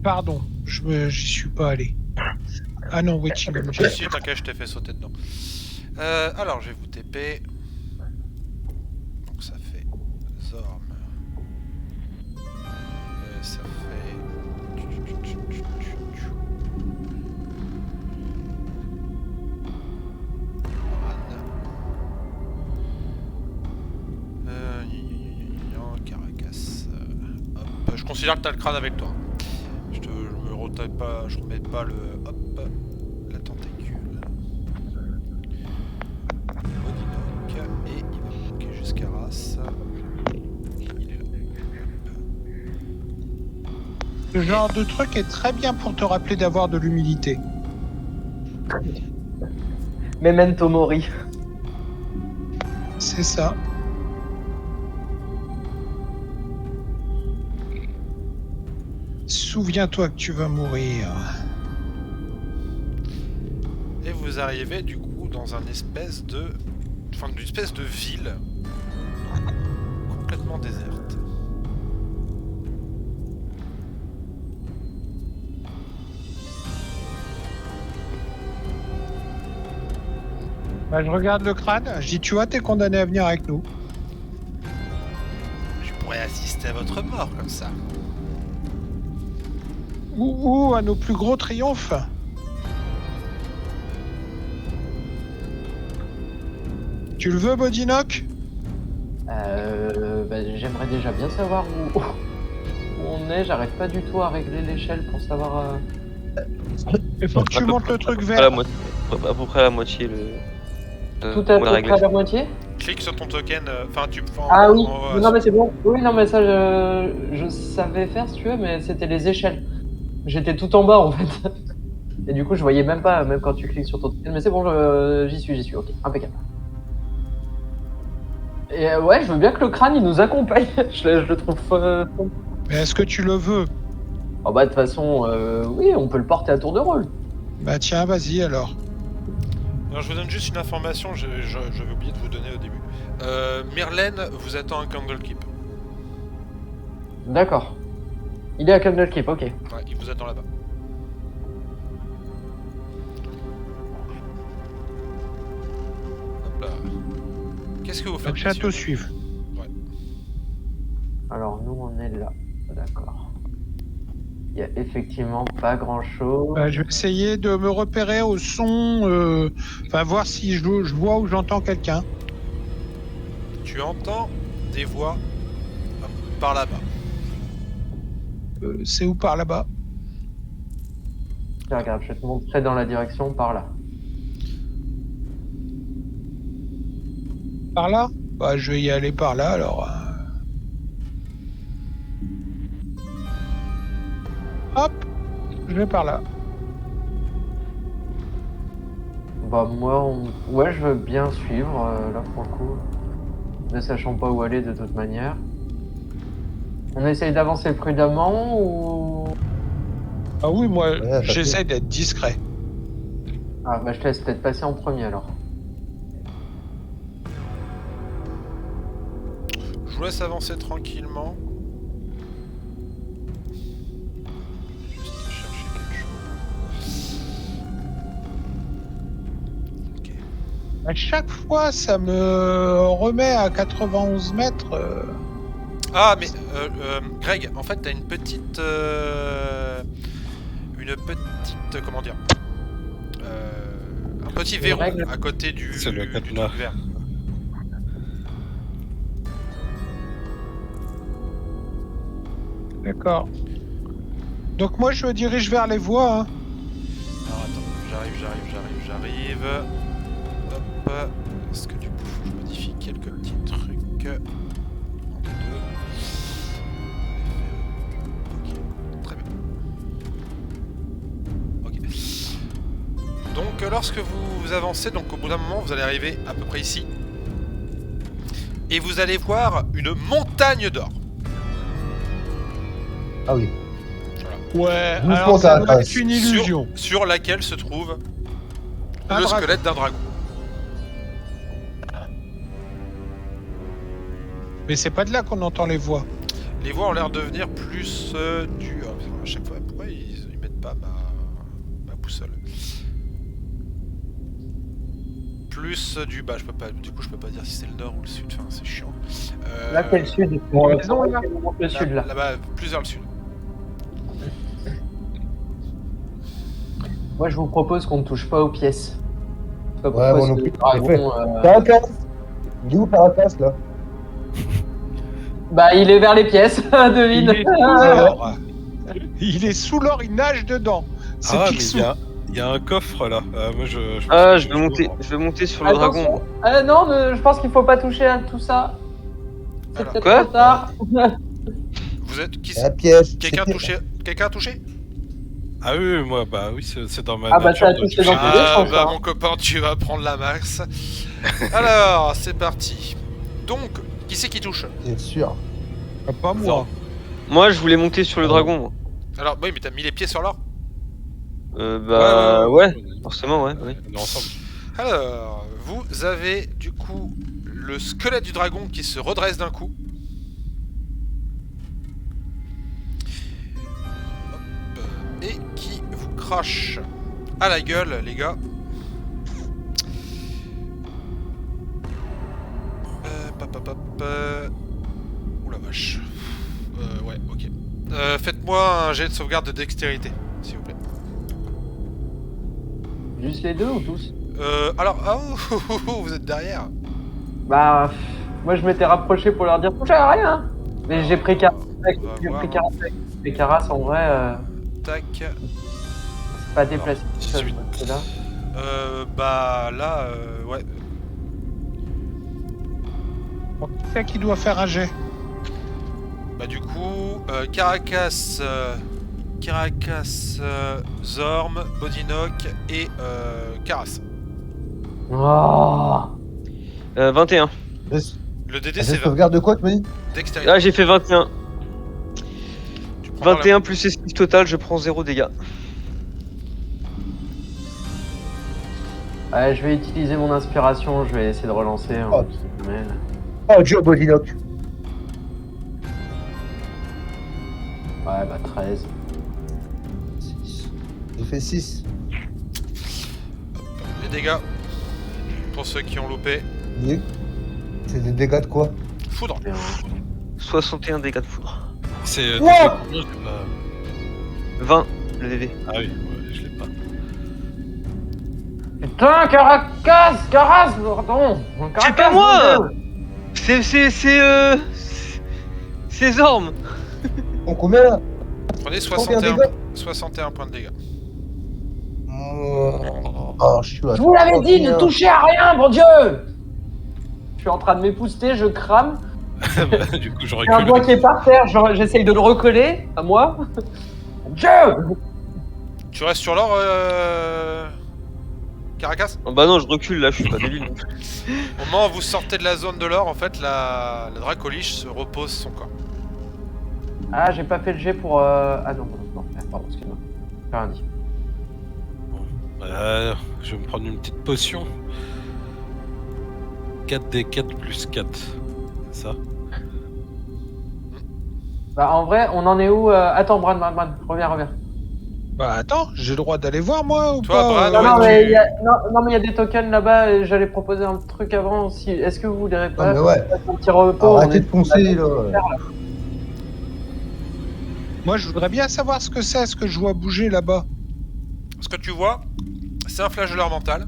Pardon, j'y suis pas allé. Ah non, Wetchingham. Si, t'inquiète, je t'ai fait sauter dedans. Alors, je vais vous TP. Donc ça fait Zorm. Ça fait... Caracas. Hop. Je considère que t'as le crâne avec toi. Je remets pas le... Hop. La tentacule. Odinoc. Et il va manquer jusqu'à Ras. Il est là. Ce genre de truc est très bien pour te rappeler d'avoir de l'humilité. Memento mori. C'est ça. Souviens-toi que tu vas mourir. Et vous arrivez du coup dans une espèce de ville complètement déserte. Bah, je regarde le crâne, je dis tu vois, t'es condamné à venir avec nous. Je pourrais assister à votre mort comme ça. Ou à nos plus gros triomphes. Tu le veux, Bodinoc? J'aimerais déjà bien savoir où on est. J'arrive pas du tout à régler l'échelle pour savoir. Il faut que tu montes le truc À vert. peu près à la moitié le. Tout à peu près à la moitié. Clique sur ton token, Ah oui. en haut, Non mais c'est bon. Oui, non mais ça je savais faire si tu veux, mais c'était les échelles. J'étais tout en bas en fait. Et du coup je voyais même pas, même quand tu cliques sur ton token. Mais c'est bon, j'y suis. Ok, impeccable. Et ouais, je veux bien que le crâne il nous accompagne. je le trouve. Mais est-ce que tu le veux? Oh bah de toute façon, oui, on peut le porter à tour de rôle. Bah tiens, vas-y alors. Alors, je vous donne juste une information, j'avais oublié de vous donner au début. Myrlène vous attend à Candlekeep. D'accord. Il est à Candlekeep, ok. Ouais, il vous attend là-bas. Hop là. Qu'est-ce que vous Le faites, château messieurs suive. Alors nous on est là. D'accord. Il y a effectivement pas grand chose. Bah, je vais essayer de me repérer au son, enfin voir si je vois ou j'entends quelqu'un. Tu entends des voix par là-bas. C'est où par là-bas? Tiens, regarde, je vais te montrer dans la direction par là. Par là? Bah je vais y aller par là alors. Hop, je vais par là. Bah moi, ouais, je veux bien suivre, là pour le coup. Ne sachant pas où aller de toute manière. On essaye d'avancer prudemment ou... Ah oui, moi, Ouais, j'essaie d'être discret. Ah bah je te laisse peut-être passer en premier alors. Je vous laisse avancer tranquillement. Juste chercher quelque chose. Ok. À chaque fois, ça me remet à 91 mètres. Ah, mais Greg, en fait, t'as une petite. Comment dire un petit verrou règle. à côté du C'est le du cadenas. truc vert. D'accord. Donc moi, je me dirige vers les voies. Hein. Alors attends, j'arrive. Hop. Est-ce que du coup, faut que je modifie quelques petits trucs entre deux. Ok, très bien. Ok. Donc lorsque vous avancez, donc au bout d'un moment, vous allez arriver à peu près ici. Et vous allez voir une montagne d'or. Ah oui. Ouais, Doucement, alors ça doit Carapace. être une illusion. Sur laquelle se trouve Un le dragon. squelette d'un dragon. Mais c'est pas de là qu'on entend les voix. Les voix ont l'air de venir plus du... Oh, putain, à chaque fois, pourquoi ils mettent pas ma boussole? Plus du... Bah, je peux pas... Du coup, je peux pas dire si c'est le nord ou le sud. Enfin, c'est chiant. Là c'est le sud. raison, là. Le sud là. Là-bas, plus vers le sud. Moi je vous propose qu'on ne touche pas aux pièces. Je sais pas Ouais, pourquoi moi non ce plus. dragon, Carapace. Il est où Carapace là? Bah il est vers les pièces, devine. Il est sous l'or. Il est sous l'or, il nage dedans. C'est Ah, mais Picsou. il y a un coffre là. Moi, Je vais monter sur le dragon. Attention. Non, je pense qu'il faut pas toucher à tout ça. C'est Alors, peut-être quoi trop tard. Vous êtes... Qui C'est un c'est? piège. Quelqu'un a C'est- touché? Quelqu'un a touché? Ah oui, moi, bah oui, c'est dans ma Ah, bah, nature ça a de touché toucher. dans tous les Ah, sens, bah, hein. mon copain, tu vas prendre la max. Alors, c'est parti. Donc, qui c'est qui touche? C'est sûr. Ah, pas moi. Moi, je voulais monter sur le dragon. Moi. Alors, oui, mais t'as mis les pieds sur l'or? Ouais, forcément, ouais. Oui. On est ensemble. Alors, vous avez du coup le squelette du dragon qui se redresse d'un coup. Hop, et qui vous crache à la gueule, les gars. Ouh la vache. Ouais, ok. Faites-moi un jet de sauvegarde de dextérité, s'il vous plaît. Juste les deux ou tous? Alors, ah, vous êtes derrière. Bah, moi je m'étais rapproché pour leur dire touchez à rien. Mais j'ai pris Caras. On va J'ai voir, pris hein. Caras. Les Caras en vrai, Tac. c'est pas déplacé. tout seul, 18. c'est là. Bah là, ouais. Bon, qui c'est qui doit faire un jet? Bah du coup, Caracas, Zorm, Bodinoc et Caras. Oh 21. Le DD C'est c'est 20. sauvegarde de quoi tu m'as dit? Dextérité. Ah, j'ai fait 21. Tu prends dans la- 21 plus esquive total, je prends 0 dégâts. Ouais, je vais utiliser mon inspiration, je vais essayer de relancer. Hein, Oh. mais... Oh, Dieu, Bodinoc. Ouais, bah 13. 6. Il fait 6. Les dégâts, pour ceux qui ont loupé. C'est des dégâts de quoi? Foudre. 61 dégâts de foudre. C'est. Wow. j'ai pas- 20 le DD. Ah oui, ouais, je l'ai pas. Putain, Caras, pardon. C'est pas moi. C'est Zorm. On combien là? Prenez 31 61, dégâts. 61 points de dégâts. Oh, je suis à Je vous l'avais dit, ne 31. touchez à rien, mon dieu. Je suis en train de m'épouster, je crame. Bah, du coup, je Il y a un recule. doigt qui est par terre, j'essaye de le recoller à moi. Mon dieu. Tu restes sur l'or Caracas? Oh, bah non, je recule là, je suis pas débile. Au moment où vous sortez de la zone de l'or, en fait, la Dracoliche se repose son corps. Ah, j'ai pas fait le jet pour. Ah non, pardon, excuse-moi. J'ai rien dit. Je vais me prendre une petite potion. 4d4 plus 4. C'est ça? Bah, en vrai, on en est où Attends, Bran, reviens. Bah attends, j'ai le droit d'aller voir moi ou Toi, pas Bran, Non, ouais, mais tu- il y a... non, mais il y a des tokens là-bas et j'allais proposer un truc avant aussi. Est-ce que vous voulez pas mais ouais. un petit repos? Arrêtez de foncer là. Moi je voudrais bien savoir ce que c'est, ce que je vois bouger là-bas. Ce que tu vois, c'est un flagelleur mental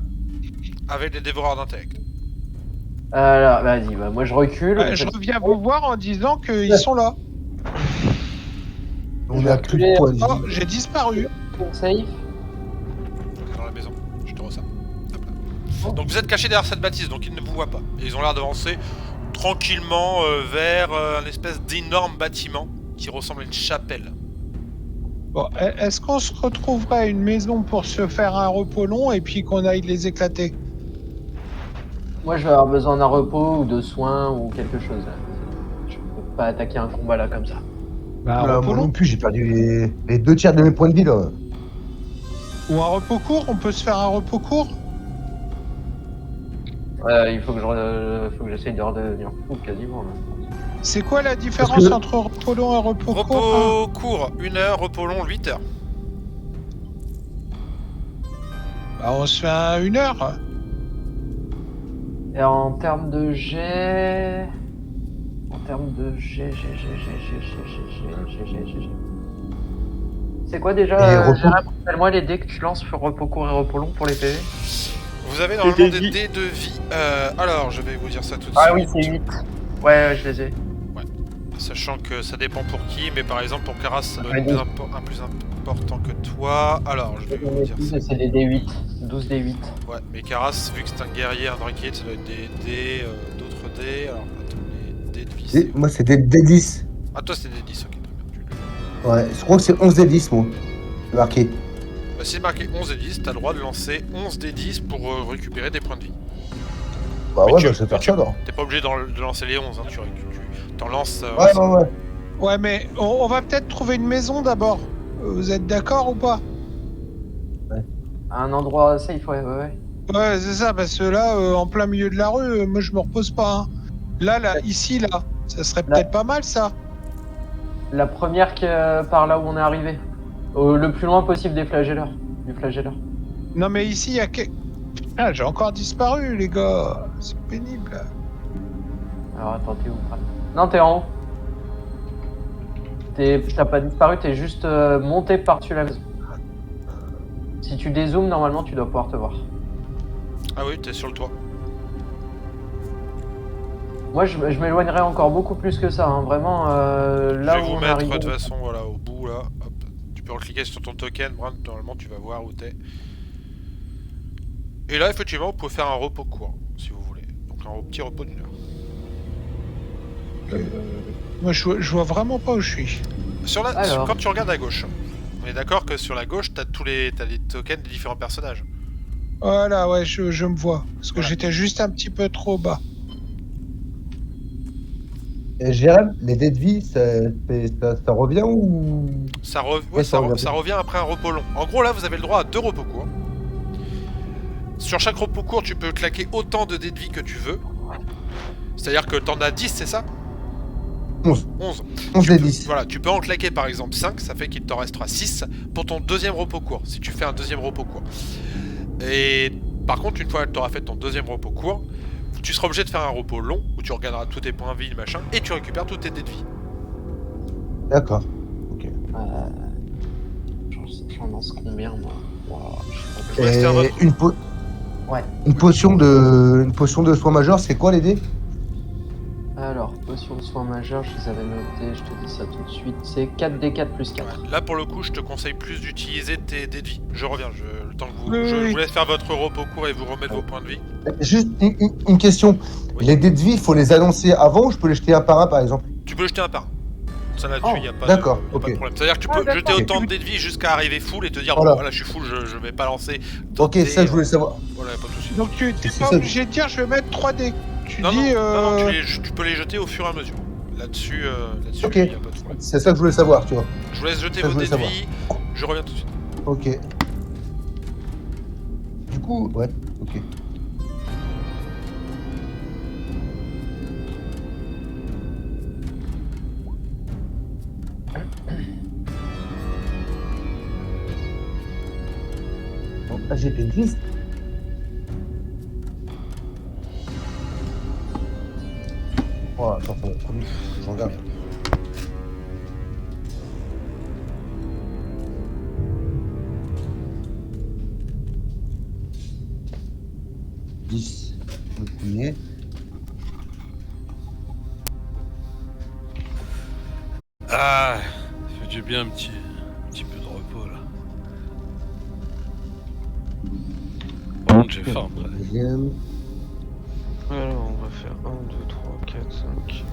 avec des dévoreurs d'intellect. Alors, vas-y, bah, moi je recule. Je reviens vous voir en disant qu'ils sont là. On a plus de points de Oh, vie. j'ai disparu. Safe. Dans la maison, je te ressens. Hop là. Donc vous êtes caché derrière cette bâtisse, donc ils ne vous voient pas. Et ils ont l'air d'avancer tranquillement vers un espèce d'énorme bâtiment qui ressemble à une chapelle. Bon, est-ce qu'on se retrouverait à une maison pour se faire un repos long et puis qu'on aille les éclater? Moi je vais avoir besoin d'un repos ou de soins ou quelque chose. Là. Je peux pas attaquer un combat là comme ça. Bah, un repos Moi long non plus, j'ai perdu les 2 tiers de mes points de vie là. ou un repos court? On peut se faire un repos court? Il faut que j'essaye de redevenir fou quasiment. Là. C'est quoi la différence Parce que- entre repos long et repos court? Repos court, 1 heure, repos long, 8 heures. Bah, on se fait un 1 heure. Et en termes de jet. C'est quoi Et déjà repos. Gérard, rappelle-moi les dés que tu lances sur repos court et repos long pour les PV. Vous avez normalement dés de des vie. dés de vie. Alors, je vais vous dire ça tout de Ah suite. oui, c'est 8. Ouais, je les ai. Sachant que ça dépend pour qui, mais par exemple pour Karas, ça doit Ouais, être plus important que toi. Alors, je vais vous dire ça. C'est des D8. 12 D8. Ouais, mais Karas, vu que c'est un guerrier, un Dracade, ça doit être des dés, d'autres dés. Alors, attends, les dés de vie, c'est... Moi c'était D10. Ah, toi, c'est des 10, ok, très bien. Tu le- Ouais, je crois que c'est 11 D10 moi. C'est marqué. Bah, si c'est marqué 11 et 10, t'as le droit de lancer 11 des 10 pour récupérer des points de vie. Bah Mais ouais, tu- bah je vais faire tu- ça alors. T'es pas obligé de lancer les 11, hein, tu t'en lances... Ouais. Ouais, mais on va peut-être trouver une maison d'abord. Vous êtes d'accord ou pas? À un endroit safe, ouais. Ouais, c'est ça, parce que là, en plein milieu de la rue, moi je me repose pas. Hein. Là, ici, là, ça serait Là. peut-être pas mal ça. La première par là où on est arrivé. Le plus loin possible des flagelleurs. Du flagelleur. Non, mais ici, il y a que. Ah, j'ai encore disparu, les gars. C'est pénible. Alors attends, t'es où Fran? Non, t'es en haut. T'as pas disparu, t'es juste monté par-dessus la maison. Si tu dézoomes, normalement, tu dois pouvoir te voir. Ah oui, t'es sur le toit. Moi, je m'éloignerai encore beaucoup plus que ça. Hein. Vraiment, Je là vais où vous on mettre arrive. de toute façon, voilà, au bout là. Hop. Tu peux cliquer sur ton token, Bran, normalement tu vas voir où t'es. Et là, effectivement, vous pouvez faire un repos court, si vous voulez. Donc un petit repos d'1 heure. Moi, je vois vraiment pas où je suis. Alors. Quand tu regardes à gauche, on est d'accord que sur la gauche, t'as les tokens des différents personnages. Voilà, ouais, je me vois. Parce que Voilà. j'étais juste un petit peu trop bas. Et Jérém, les dés de vie, ça revient ou. Ouais, ça revient. ça revient après un repos long. En gros, là, vous avez le droit à 2 repos courts. Sur chaque repos court, tu peux claquer autant de dés de vie que tu veux. C'est-à-dire que t'en as 10, c'est ça 11. 11. 11 Tu dés peux- 10. Voilà, tu peux en claquer par exemple 5, ça fait qu'il t'en restera 6 pour ton deuxième repos court, si tu fais un deuxième repos court. Et par contre, une fois que tu auras fait ton deuxième repos court, tu seras obligé de faire un repos long où tu regarderas tous tes points de vie, machin, et tu récupères tous tes dés de vie. D'accord. J'en lance combien, moi? Wow, je sais pas. Ouais, c'était un vote. Et Ouais. une potion de soin majeur, c'est quoi les dés? Alors, potion de soins majeurs, je les avais notés, je te dis ça tout de suite. C'est 4d4 plus 4. Ouais. Là pour le coup, je te conseille plus d'utiliser tes dés de vie. Je reviens, le temps que vous, Oui, je oui. vous laisse faire votre repos court et vous remettre vos points de vie. Juste une question. Oui. Les dés de vie, faut les annoncer avant ou je peux les jeter un par un par exemple? Tu peux le jeter un par un. Ça là-dessus, il n'y a pas, d'accord, y a pas de ok. problème. C'est-à-dire que tu peux jeter autant de dés de vie jusqu'à arriver full et te dire, Voilà. bon, voilà, je suis full, je vais pas lancer. Ok, c'est ça que je voulais savoir. Voilà, pas de soucis. Donc tu n'es C'est pas ça. obligé de dire je vais mettre 3D. Tu Non, dis. non, tu peux les jeter au fur et à mesure. Là-dessus, Ok. il n'y a pas de problème. C'est ça que je voulais savoir, tu vois. Je vous laisse jeter Ça, vos je dés de voulais vie, je reviens tout de suite. Ok. Du coup, ouais, ok. Bon, là, j'ai fait 10. Voilà, attends, je regarde. Le premier. Ah, ça fait du bien un petit peu de repos là. Par contre, j'ai faim après. Deuxième. Alors, on va faire 1, 2, 3, 4, 5.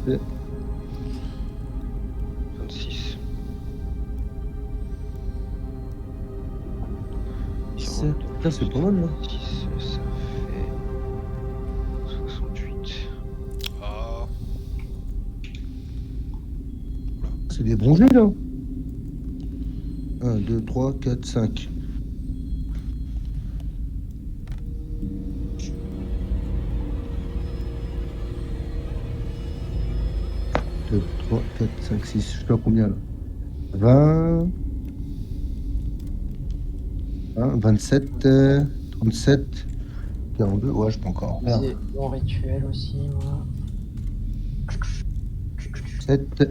Ouais. 26. Ça, c'est pas mal, là. 6, ça fait 68. Ah, C'est des bons jeux, là. 1, 2, 3, 4, 5. Deux, 3, 4, 5, 6. Je sais pas combien, là. 20. 27, 37, 42. Ouais, je peux encore. Merde. J'ai mon rituel aussi, moi. 7.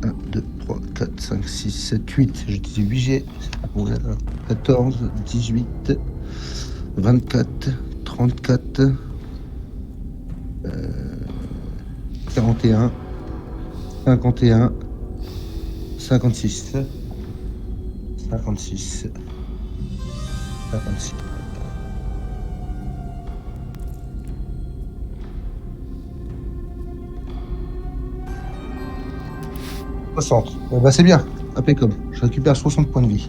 Un, 2, 3, 4, 5, 6, 7, 8. J'ai utilisé 8 G. 14, 18, 24, 34, 41, 51, 56, 56, 56. Bah c'est bien, impeccable. Je récupère 60 points de vie.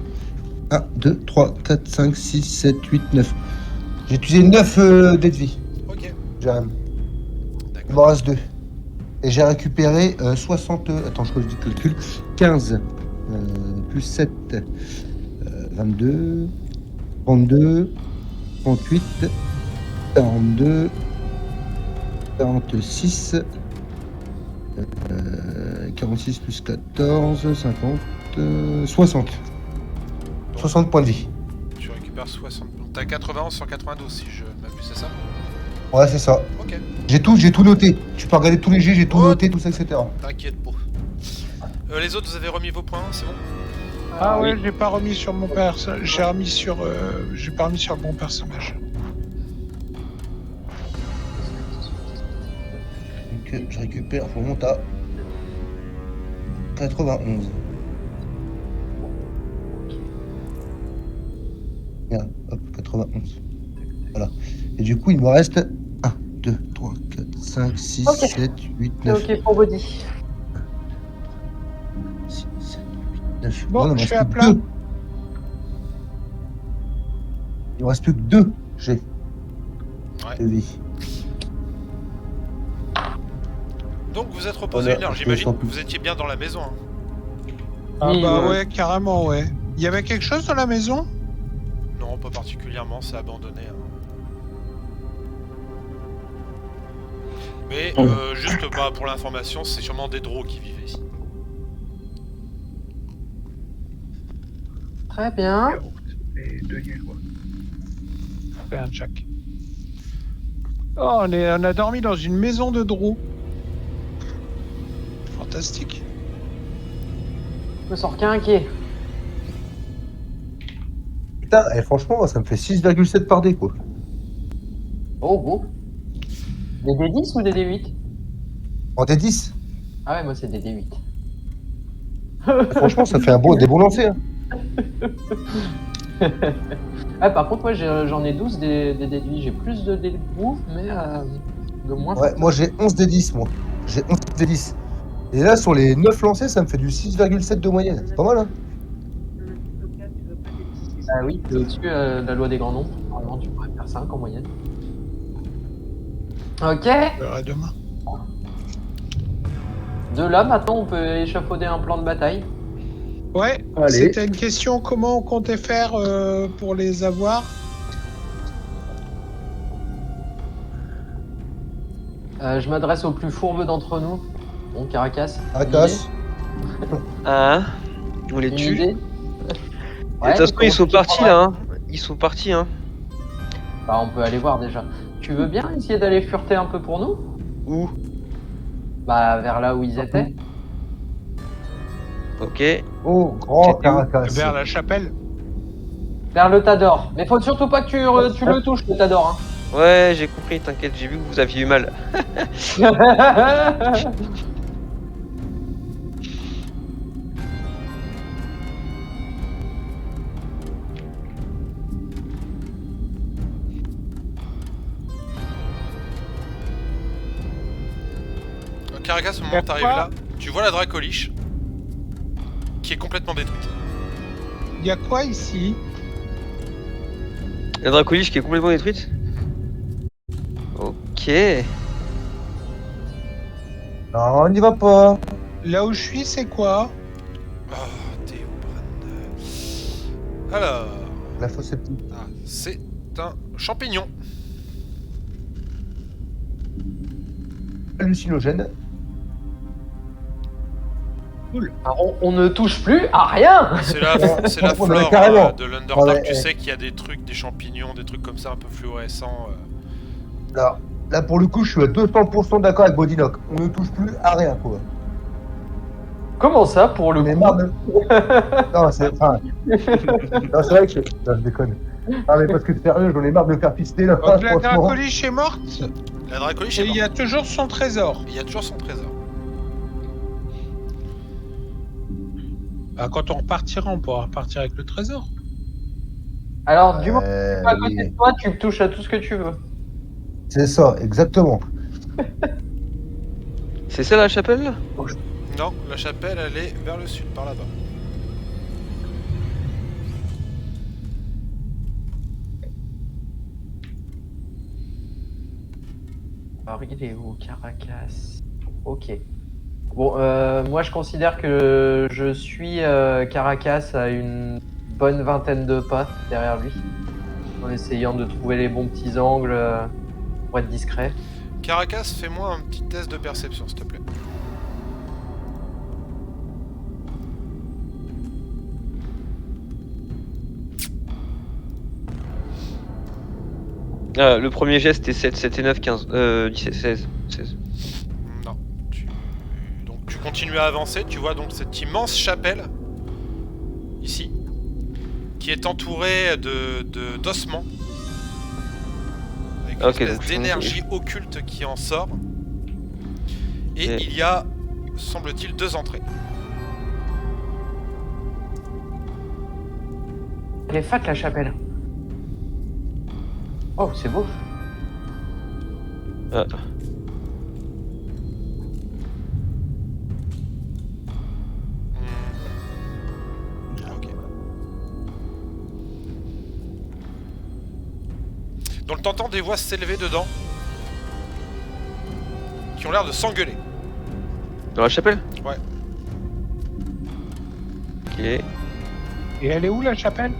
1, 2, 3, 4, 5, 6, 7, 8, 9. J'ai utilisé 9 dés de vie. ok. Jérém. Il D'accord. m'en reste 2. Et j'ai récupéré 60. Attends, je dis le calcul. 15 plus 7, 22, 32, 38, 42, 46, 46 plus 14, 50, 60. 60 points de vie. Tu récupères 60. Donc t'as 91 sur 92 si je ne m'abuse, c'est ça? Ouais, c'est ça. Ok, J'ai tout noté. Tu peux regarder tous les jets, j'ai tout noté, tout ça, etc. t'inquiète pas. Les autres, vous avez remis vos points, c'est bon? Ah ouais, j'ai pas remis sur mon personnage. J'ai pas remis sur le bon personnage. Donc je récupère, je remonte à 91. Merde, hop, 91. Voilà. Et du coup, il me reste 1, 2, 3, 4, 5, 6, Ok. 7, 8, C'est 9. ok pour Body. 6, 7, 8, 9. Bon, il me je reste fais à plus que plat. 2. Il me reste plus que 2 jets Ouais. de vie. Donc vous êtes reposé Voilà, une heure, je j'imagine sens que plus. vous étiez bien dans la maison. Hein. Ah Oui, bah ouais. ouais, carrément, ouais. Il y avait quelque chose dans la maison? Non, pas particulièrement, c'est abandonné. Hein. Mais juste bah, pour l'information, c'est sûrement des drôles qui vivent ici. Très bien. Et deux Yellois. C'est un Jack. Oh, on a dormi dans une maison de Drew. Fantastique. Je me sors qu'inquiet. Putain, et franchement, ça me fait 6,7 par dé, quoi. Oh, beau. Des D10 ou des D8? En D10. Ah ouais, moi c'est des D8. Franchement, ça fait des bons lancers. Hein. Ah, par contre, moi j'en ai 12 des déduits. J'ai plus de débuts, mais de moins. Ouais, moi j'ai 11 des 10, moi. J'ai 11 des 10. Et là, sur les 9 lancés, ça me fait du 6,7 de moyenne. C'est pas mal, hein. Ah oui, c'est au-dessus de la loi des grands nombres. Normalement, tu pourrais faire 5 en moyenne. Ok. À demain. De là, maintenant, on peut échafauder un plan de bataille. Ouais, Allez. c'était une question comment on comptait faire pour les avoir. Je m'adresse au plus fourbeux d'entre nous. Bon, Caracas. Caracas. Ah, on les Une tue. idée De toute façon, ils sont partis là. Hein. Ils sont partis. Hein. Bah, on peut aller voir déjà. Tu veux bien essayer d'aller fureter un peu pour nous? Où? Bah, vers là où ils étaient. Ok. Oh, grand Caracas. Vers la chapelle. Vers le Tador. Mais faut surtout pas que tu le touches, le Tador. Ouais, j'ai compris, t'inquiète, j'ai vu que vous aviez eu mal. Hein. Caracas, au moment où t'arrives là, tu vois la Dracoliche qui est complètement détruite. Il y a quoi ici? La Dracoliche qui est complètement détruite. Ok. Non, on n'y va pas. Là où je suis, c'est quoi? Oh, Théo Brand. Alors, La fosse est petite. ah, c'est un champignon. Hallucinogène. Alors, on ne touche plus à rien. C'est la On en est flore carrément. de l'Underdark. Ouais, Tu ouais. sais qu'il y a des trucs, des champignons, des trucs comme ça un peu fluorescents. Là, pour le coup, je suis à 200% d'accord avec Bodinock. On ne touche plus à rien, quoi. Comment ça, pour le On est coup? marre de... Non, c'est... Enfin... non, c'est vrai que je... Non, je déconne. Ah, mais parce que sérieux, j'en ai marre de me faire pister, là. Donc la franchement. Dracoliche est morte La Dracoliche et est il y morte. a toujours son trésor. Il y a toujours son trésor. Bah, quand on repartira, on pourra repartir avec le trésor. Alors, du moment que tu es à côté oui. de toi, tu touches à tout ce que tu veux. C'est ça, exactement. C'est ça la chapelle là? Non, la chapelle, elle est vers le sud, par là-bas. Alors, il est où, Caracas? Ok. Bon, moi je considère que je suis Caracas à une bonne vingtaine de pas derrière lui, en essayant de trouver les bons petits angles pour être discret. Caracas, fais-moi un petit test de perception, s'il te plaît. Ah, le premier geste était 7, 7 et 9, 15. 17, 16. 16. Non. Donc tu continues à avancer, tu vois donc cette immense chapelle, ici, qui est entourée d'ossements, avec une Ok, espèce donc d'énergie occulte qui en sort. Et Ok. il y a, semble-t-il, 2 entrées. Elle est fat la chapelle. Oh, c'est beau. Ah. Ok. Donc t'entends des voix s'élever dedans, qui ont l'air de s'engueuler. Dans la chapelle? Ouais. Ok. Et elle est où, la chapelle?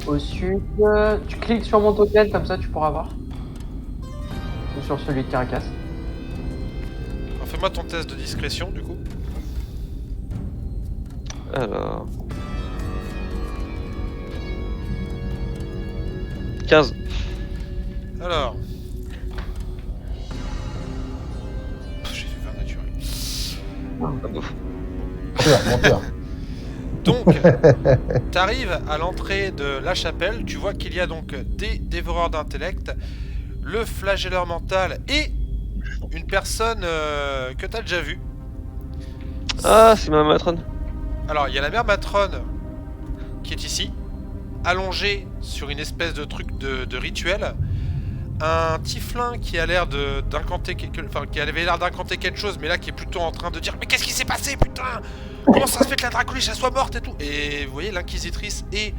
Au sud, tu cliques sur mon token, comme ça tu pourras voir. Ou sur celui de Caracas. Alors, fais-moi ton test de discrétion, du coup. Alors. 15. Alors. J'ai fait 20 naturel. Ah, bon. Menteur. Donc, t'arrives à l'entrée de la chapelle, tu vois qu'il y a donc des dévoreurs d'intellect, le flagelleur mental et une personne que t'as déjà vue. Ah, c'est ma matrone. Alors, il y a la mère matrone qui est ici, allongée sur une espèce de truc de rituel. Un tieflin qui a l'air d'incanter qui avait l'air d'incanter quelque chose, mais là qui est plutôt en train de dire mais qu'est-ce qui s'est passé, putain? Comment ça se fait que la Dracoliche elle soit morte et tout? Et vous voyez l'inquisitrice et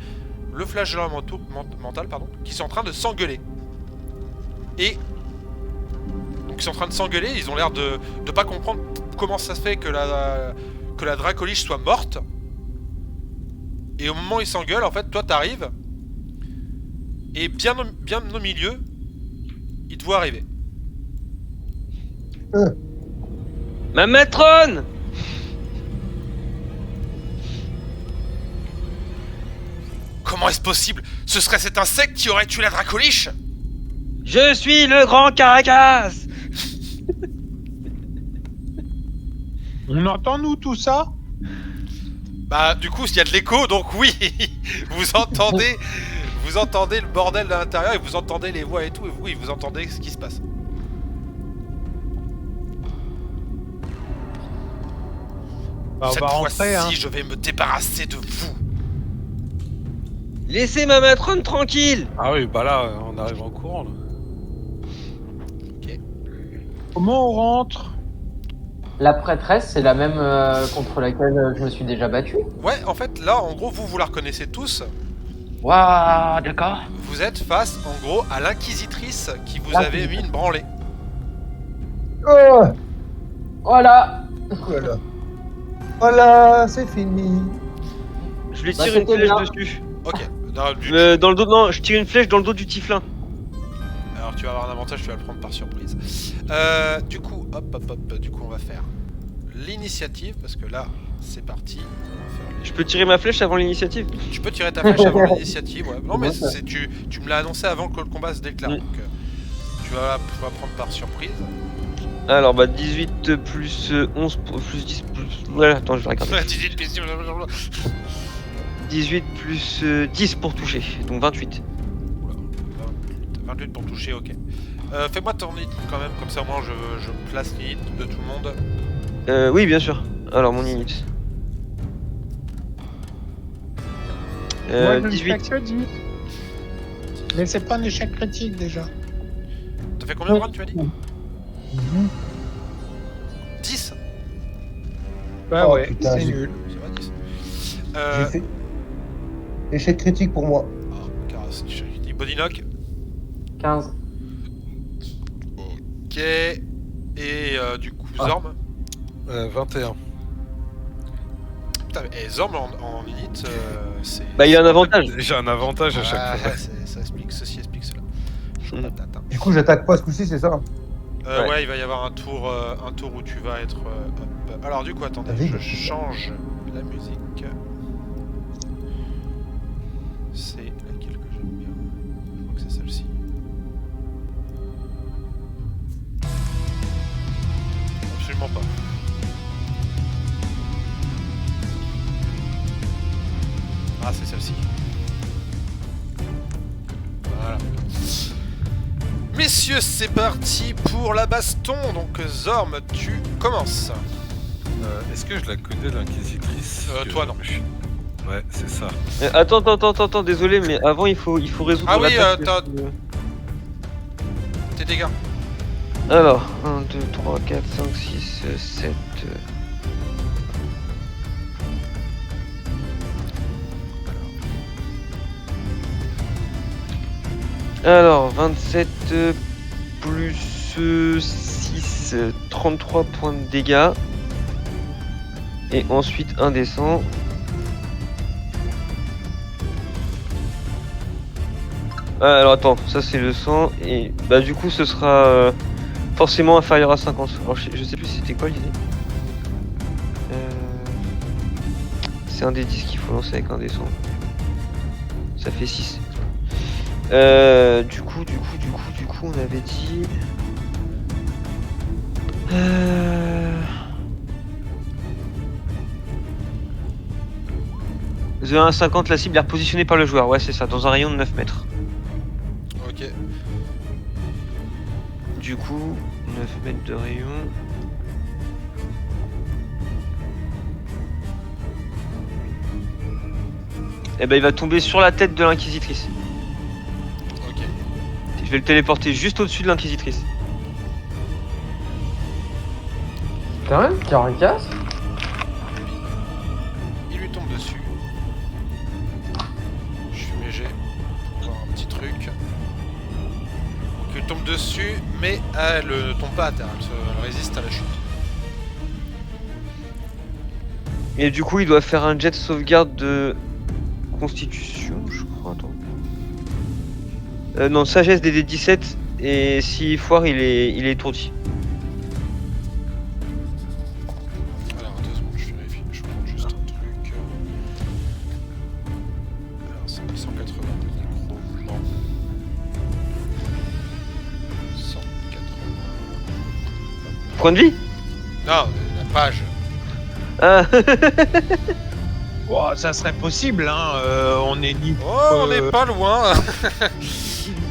le flagelleur mental, pardon, qui sont en train de s'engueuler. Et donc ils sont en train de s'engueuler, ils ont l'air de pas comprendre comment ça se fait que la Dracoliche soit morte. Et au moment où ils s'engueulent, en fait, toi t'arrives et bien au milieu, il te voit arriver. Ma matrone! Comment est-ce possible? Ce serait cet insecte qui aurait tué la Dracoliche? Je suis le grand Caracas! On entend nous tout ça? Bah du coup s'il y a de l'écho, donc oui. Vous entendez le bordel de l'intérieur et vous entendez les voix et tout, et oui, vous entendez ce qui se passe. Bah, on Cette va fois-ci, rentrer, hein. je vais me débarrasser de vous. Laissez ma matrone tranquille! Ah oui, bah là, on arrive en courant là. Comment on rentre? La prêtresse, c'est la même contre laquelle je me suis déjà battu. Ouais, en fait, là, en gros, vous la reconnaissez tous. Waouh, d'accord. Vous êtes face, en gros, à l'inquisitrice qui vous Ah, avait mis une branlée. Oh, Voilà. voilà. Voilà, c'est fini. Je lui Bah, tire une c'était flèche bien. dessus. Ok. Non, Dans le dos, non, je tire une flèche dans le dos du Tiflin. Alors tu vas avoir un avantage, tu vas le prendre par surprise. Du coup, du coup on va faire l'initiative, parce que là, c'est parti. On va faire les- Je peux tirer ma flèche avant l'initiative? Tu peux tirer ta flèche avant l'initiative, ouais. Non mais Ouais, ça. tu me l'as annoncé avant que le combat se déclare, Mm. donc tu vas pouvoir prendre par surprise. Alors, bah 18 plus 11 plus 10 plus... Voilà, attends, je vais regarder. 18 plus 10 pour toucher, donc 28. Oula, 28 pour toucher, ok. Fais-moi ton hit quand même, comme ça au moins je place les hits de tout le monde. Oui, bien sûr. Alors, mon init. Moi, je ne 18. fais que 10. Mais c'est pas un échec critique déjà. T'as fait combien de rounds tu as dit? 10. Bah Oh, ouais, putain, c'est j'ai- nul. Ça va, 10. J'ai fait échec critique pour moi. Caras, tu dis body knock. 15. Ok. Et du coup, Zorm. 21. Putain, mais Zorm en unit, c'est. Bah, il a un avantage. J'ai un avantage à chaque Ah, fois. ceci explique cela. Chaud Mm. patate, hein. Du coup, j'attaque pas ce coup-ci, c'est ça? Ouais, il va y avoir un tour où tu vas être. Hop. Alors, du coup, attendez, Vas-y, je vas-y. change la musique. C'est laquelle que j'aime bien? Je crois que c'est celle-ci. Absolument pas. Ah, c'est celle-ci. Voilà. Messieurs, c'est parti pour la baston. Donc, Zorm, tu commences. Est-ce que je la connais, l'inquisitrice? Toi, non. Ouais, c'est ça. Attends, désolé, mais avant, il faut résoudre Ah oui, l'attaque. Tes dégâts. Alors, 1, 2, 3, 4, 5, 6, 7... Alors, 27 plus 6, 33 points de dégâts. Et ensuite un des 100. Ah, alors attends, ça c'est le 100. Et bah du coup ce sera forcément inférieur à 50. Alors je sais plus c'était quoi l'idée. C'est un des 10 qu'il faut lancer avec un des 100. Ça fait 6. Du coup, on avait dit... The 1,50, la cible est repositionnée par le joueur. Ouais, c'est ça, dans un rayon de 9 mètres. Ok. Du coup, 9 mètres de rayon. Et ben il va tomber sur la tête de l'inquisitrice. Ok. Je vais le téléporter juste au-dessus de l'inquisitrice. Quand même, Caracasse. Il lui tombe dessus. Je fais mes jets. Pour voir un petit truc. Donc il tombe dessus, mais elle ne tombe pas à terre. Elle résiste à la chute. Et du coup il doit faire un jet de sauvegarde de constitution, je crois. Attends. Non, sagesse des D17 et s'il foire il est étourdi. Alors, 2 secondes, je vérifie. Je prends juste un truc. Alors, c'est 180 de micro. Non. 180. Point de vie? Non, la page. Ah. Oh, ça serait possible, hein. On est ni. Oh, on n'est pas loin.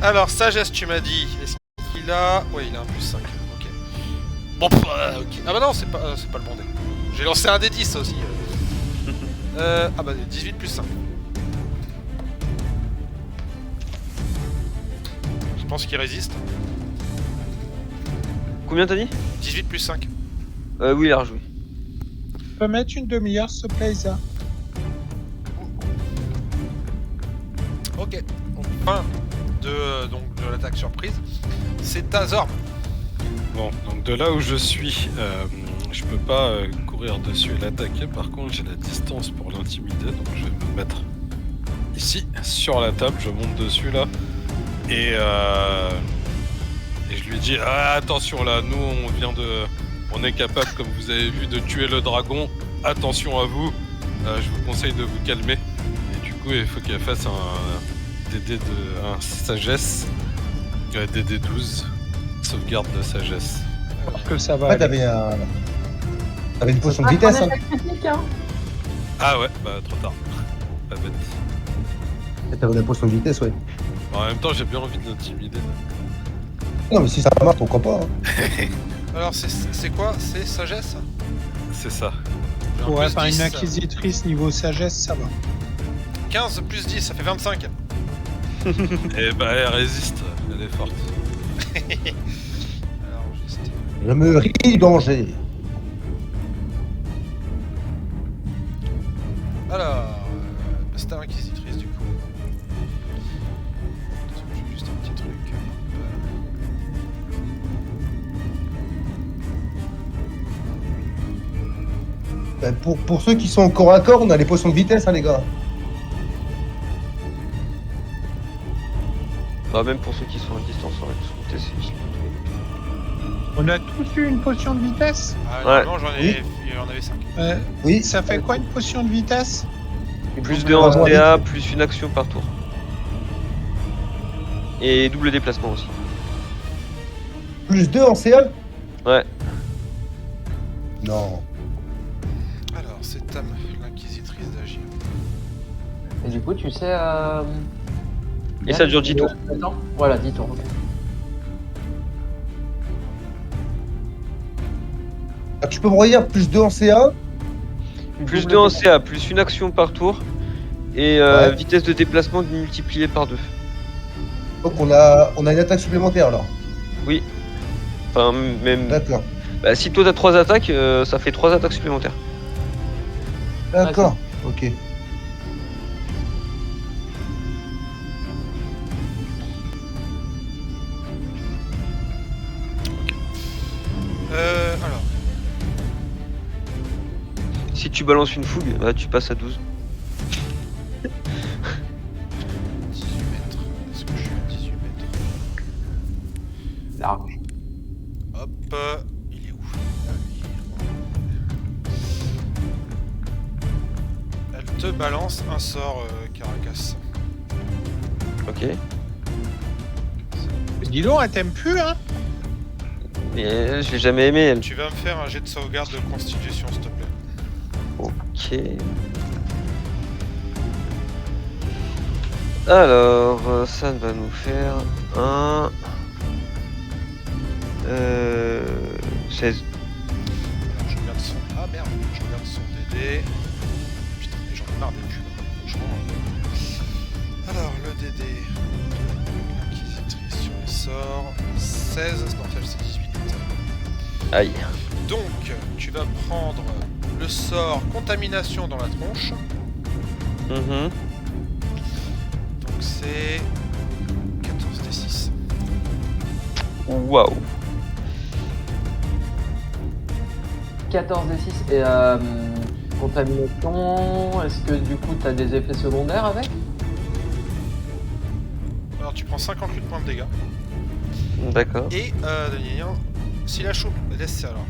Alors, sagesse, tu m'as dit. Est-ce qu'il a... Ouais, il a un plus 5. Ok. Bon, ok. Ah bah non, c'est pas le bon dé. J'ai lancé un D10 aussi. Ah bah 18 plus 5. Je pense qu'il résiste. Combien t'as dit? 18 plus 5. Oui, il a rejoué. Tu peux mettre une demi-heure, s'il te plaît, Isa? Ok. Donc, fin de l'attaque surprise. C'est Azorm. Bon, donc de là où je suis, je peux pas courir dessus et l'attaquer. Par contre, j'ai la distance pour l'intimider, donc je vais me mettre ici, sur la table. Je monte dessus là. Et je lui dis attention là, nous on est capable, comme vous avez vu, de tuer le dragon. Attention à vous. Je vous conseille de vous calmer. Et du coup, il faut qu'elle fasse un sagesse, DD 12, sauvegarde de sagesse. Parce que ça va. Ouais, aller. t'avais une potion de vitesse, hein. Ah ouais, bah trop tard. Pas bête. T'avais la potion de vitesse, ouais. En même temps, j'ai bien envie de l'intimider. Non, mais si ça marche, pourquoi pas, hein. Alors, c'est quoi? C'est sagesse? C'est ça. J'ai un Ouais, plus enfin, 10. une inquisitrice niveau sagesse, ça va. 15 plus 10, ça fait 25. Et bah elle résiste, elle est forte. Alors, juste... Je me ris du danger. Alors, c'est à l'inquisitrice du coup. J'ai juste un petit truc. Pour ceux qui sont au corps à corps, on a les potions de vitesse, hein, les gars. Bah, même pour ceux qui sont à distance, on va tous monter, On a tous eu une potion de vitesse? Ah, non, j'en avais 5. Oui. Ça fait quoi une potion de vitesse? Plus 2 en CA, plus une action par tour. Et double déplacement aussi. Plus 2 en CA? Ouais. Non. Alors, c'est à l'inquisitrice d'agir. Et du coup, tu sais. Et ça dure 10 tours. Attends, voilà, 10 tours. Ok. Ah, tu peux me redire plus 2 en CA? Plus Double 2 en déplacement. CA, plus une action par tour. Et Ouais. vitesse de déplacement multipliée par 2. Donc on a une attaque supplémentaire alors. Enfin, même. D'accord. Bah, si toi t'as 3 attaques, ça fait 3 attaques supplémentaires. D'accord. Ok. Alors, Si tu balances une fougue, bah, tu passes à 12. 18 mètres. Est-ce que je suis à 18 mètres? Large. Hop, il est où? Elle te balance un sort, Caracas. Ok. Dis donc, elle t'aime plus, hein? Mais je l'ai jamais aimé, elle. Tu vas me faire un jet de sauvegarde de constitution, s'il te plaît. Ok. Alors, ça va nous faire un 16. Alors je regarde son... Ah merde, je regarde son DD. Putain, mais j'en ai marre des pubs, franchement. Alors, le DD... Inquisitrice sur les sorts... 16, non, c'est 18. Aïe. Donc, tu vas prendre le sort contamination dans la tronche. Mhm. Donc c'est 14 d 6. Waouh. 14 d 6 et contamination, est-ce que du coup t'as des effets secondaires avec? Alors tu prends 58 points de dégâts. D'accord. Et si la choupe laisse alors,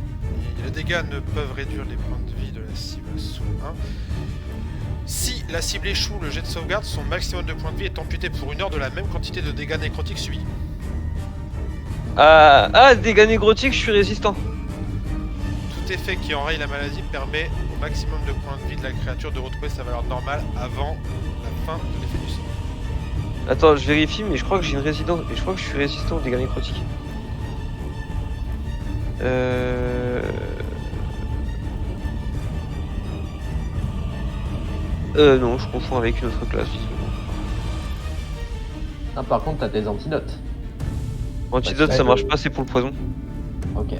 les dégâts ne peuvent réduire les points de vie de la cible sous 1. Si la cible échoue, le jet de sauvegarde, son maximum de points de vie est amputé pour 1 heure de la même quantité de dégâts nécrotiques subis. Dégâts nécrotiques, je suis résistant. Tout effet qui enraye la maladie permet au maximum de points de vie de la créature de retrouver sa valeur normale avant la fin de l'effet du sort. Attends, je vérifie, mais je crois que j'ai une résistance. Je crois que je suis résistant aux dégâts nécrotiques. Non, je confonds avec une autre classe. Ah, par contre, t'as des antidotes. Antidote, Ouais, ça marche pas, c'est pour le poison. Ok.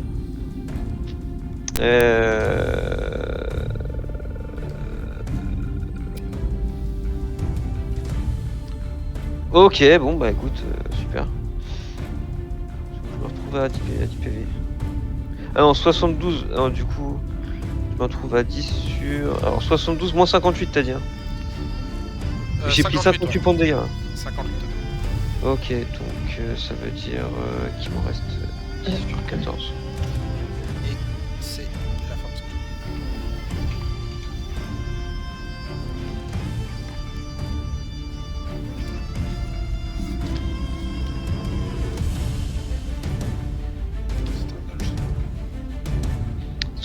Ok, bon bah écoute, super. Je me retrouve à 10 PV. Ah non, 72, alors du coup, je me retrouve à 10 sur... Alors 72 moins 58 t'as dit hein. J'ai pris 58 points de dégâts. 58. Ok, donc ça veut dire qu'il m'en reste 10 sur 14. Et c'est la fin de ce tour.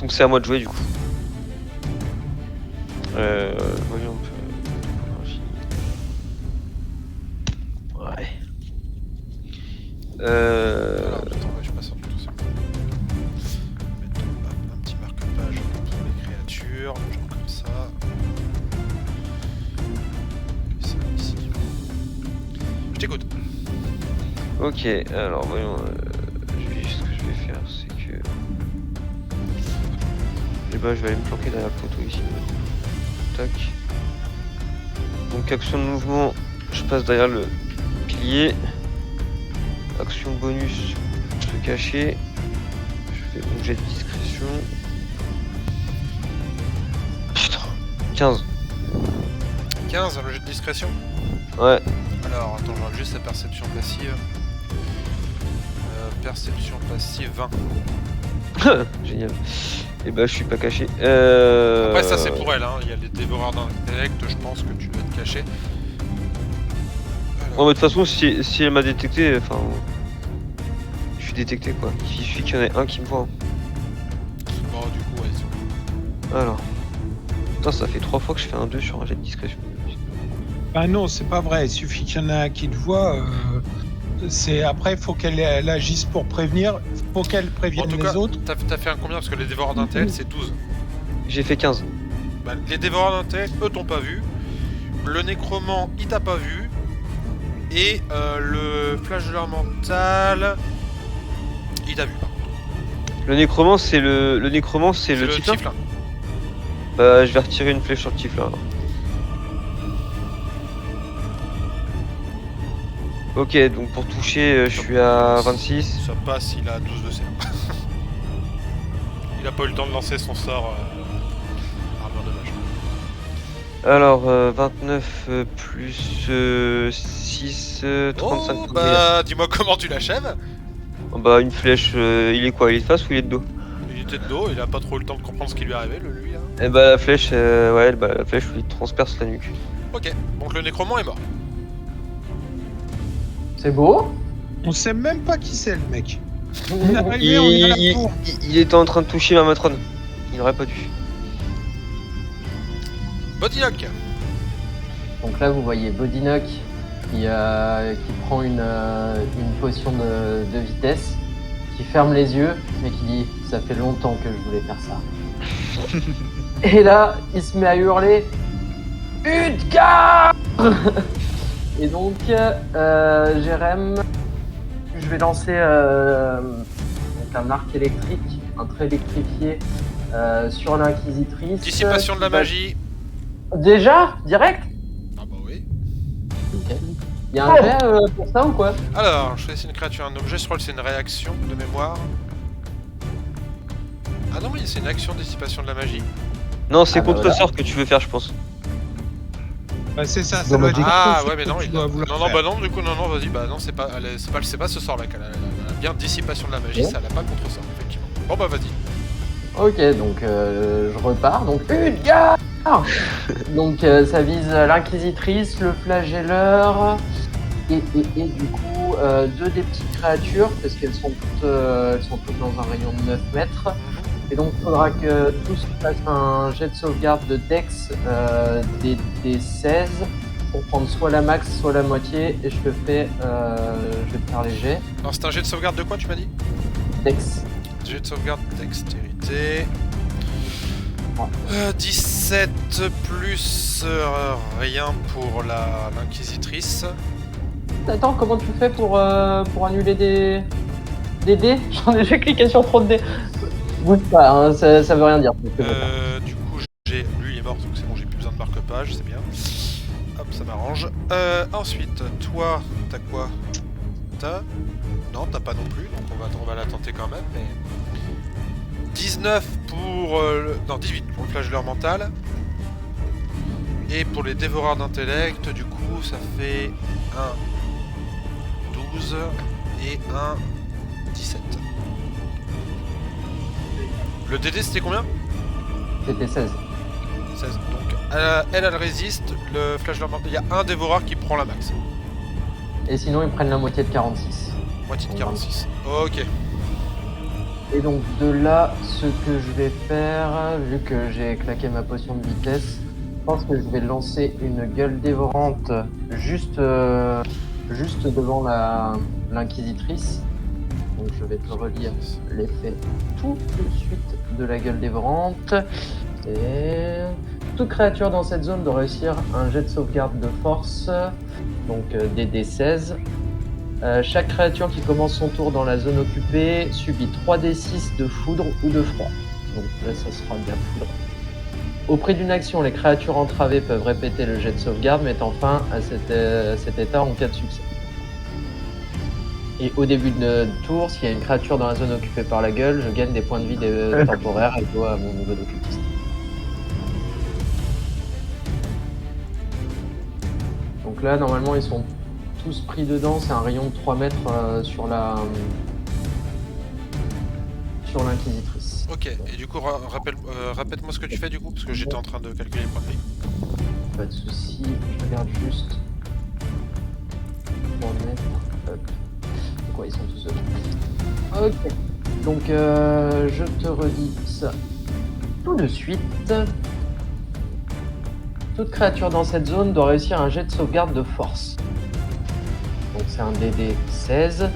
Donc c'est à moi de jouer du coup. Voyons un peu. Ouais. Alors, attends, je passe en tout ça. Mettre un petit marque-page pour les créatures, genre comme ça. Et ça ici. Je t'écoute. Ok, alors voyons. Ce que je vais faire, c'est que. Et bah, je vais aller me planquer derrière le poteau ici. Tac. Donc, action de mouvement, je passe derrière le pilier. Action bonus, se cacher. Je fais mon jet de discrétion. Putain, 15. 15, le jet de discrétion. Ouais. Alors, attends, je regarde juste la perception passive. Perception passive 20. Génial. Et bah, je suis pas caché. Après, ça c'est pour elle, hein. Il y a les dévoreurs d'intellect, je pense que tu dois être caché. Bon, de toute façon, si elle m'a détecté, enfin. Je suis détecté quoi. Il suffit qu'il y en ait un qui me voit. Bon, du coup, ouais. Alors. Putain, ça fait 3 fois que je fais un 2 sur un jet de discrétion. Ah non, c'est pas vrai. Il suffit qu'il y en ait un qui te voit. C'est après, faut qu'elle agisse pour prévenir. Faut qu'elle En prévienne tout les cas, autres. t'as fait un combien? Parce que les dévoreurs d'intellect, c'est 12. J'ai fait 15. Bah, les dévoreurs d'intellect, eux, t'ont pas vu. Le nécromant, il t'a pas vu. Et le flagelleur mental, il t'a vu. Le nécromant, c'est le typhlin. Typhlin. Bah, je vais retirer une flèche sur le typhlin alors. Ok, donc pour toucher, je suis à 26. Ça passe, il a 12 de CA. Il a pas eu le temps de lancer son sort armure de mage. Alors, 29 plus 6, 35 Oh, de bah, dis-moi comment tu l'achèves. dégâts. Bah, une flèche, il est quoi? Il est de face ou il est de dos? Il était de dos, il a pas trop eu le temps de comprendre ce qui lui est arrivé, lui, là. Et bah, la flèche, la flèche lui transperce la nuque. Ok, donc le nécromant est mort. C'est beau. On sait même pas qui c'est le mec. On est arrivé, on est à la tour. Il était en train de toucher ma matrone. Il n'aurait pas dû. Bodylock. Donc là, vous voyez Bodynock qui prend une potion de vitesse, qui ferme les yeux, mais qui dit « ça fait longtemps que je voulais faire ça ». Et là, il se met à hurler « Utgard !» Et donc, Jérém, je vais lancer donc un arc électrique, un trait électrifié sur l'inquisitrice. Dissipation de la magie. Déjà? Direct? Ah bah oui. Nickel. Il y a un jet pour ça ou quoi? Alors, choisir une créature, un objet, je crois que c'est une réaction de mémoire. Ah non, oui, c'est une action de dissipation de la magie. Non, c'est Ah bah contre voilà. sort que tu veux faire, je pense. Bah, c'est ça, ça Dans doit Magic. être Ah autre ouais, mais chose non, que tu il dois vouloir non, faire. bah non, du coup, non, vas-y, bah non, c'est pas ce sort là qu'elle a bien dissipation de la magie, Ouais. ça l'a pas contre sort, effectivement. Bon bah vas-y. Ok, donc je repars. Donc Utgard. Donc ça vise l'inquisitrice, le flagelleur et du coup deux des petites créatures parce qu'elles sont toutes dans un rayon de 9 mètres. Et donc il faudra que tous fassent un jet de sauvegarde de Dex des 16 pour prendre soit la max, soit la moitié. Et je te fais, je vais te faire les jets. Alors c'est un jet de sauvegarde de quoi tu m'as dit? Dex. Jet de sauvegarde dextérité. Ouais. 17 plus rien pour l'inquisitrice. Attends, comment tu fais pour annuler des dés? J'en ai déjà cliqué sur trop de dés. Bouge pas, hein, ça veut rien dire. Du coup, lui il est mort, donc c'est bon, j'ai plus besoin de marque-page, c'est bien. Hop, ça m'arrange. Ensuite, toi, t'as quoi? Non, t'as pas non plus, donc on va la tenter quand même, mais... 19 pour... Non, 18 pour le flagelleur mental. Et pour les dévoreurs d'intellect, du coup, ça fait 1, 12 et 1, 17. Le DD, c'était combien? C'était 16. 16. Donc, elle résiste. Le flagelleur mental, il y a un dévoreur qui prend la max. Et sinon, ils prennent la moitié de 46. Moitié de 46. Ok. Et donc de là, ce que je vais faire, vu que j'ai claqué ma potion de vitesse, je pense que je vais lancer une gueule dévorante juste devant l'inquisitrice. Donc je vais te relire l'effet tout de suite de la gueule dévorante. Et toute créature dans cette zone doit réussir un jet de sauvegarde de force, donc DD 16. Chaque créature qui commence son tour dans la zone occupée subit 3d6 de foudre ou de froid. Donc là, ça sera de la foudre. Au prix d'une action, les créatures entravées peuvent répéter le jet de sauvegarde, mettant fin à cet état en cas de succès. Et au début de tour, s'il y a une créature dans la zone occupée par la gueule, je gagne des points de vie temporaires et dois à mon niveau d'occultiste. Donc là, normalement, ils sont tous pris dedans, c'est un rayon de 3 mètres sur l'inquisitrice. Ok, et du coup, répète-moi ce que tu fais du coup, parce que j'étais en train de calculer les points de vie. Pas de soucis, je regarde juste 3 mètres. Hop. Pourquoi ils sont tous seuls? Ok, donc je te redis ça tout de suite. Toute créature dans cette zone doit réussir un jet de sauvegarde de force. Donc c'est un DD 16.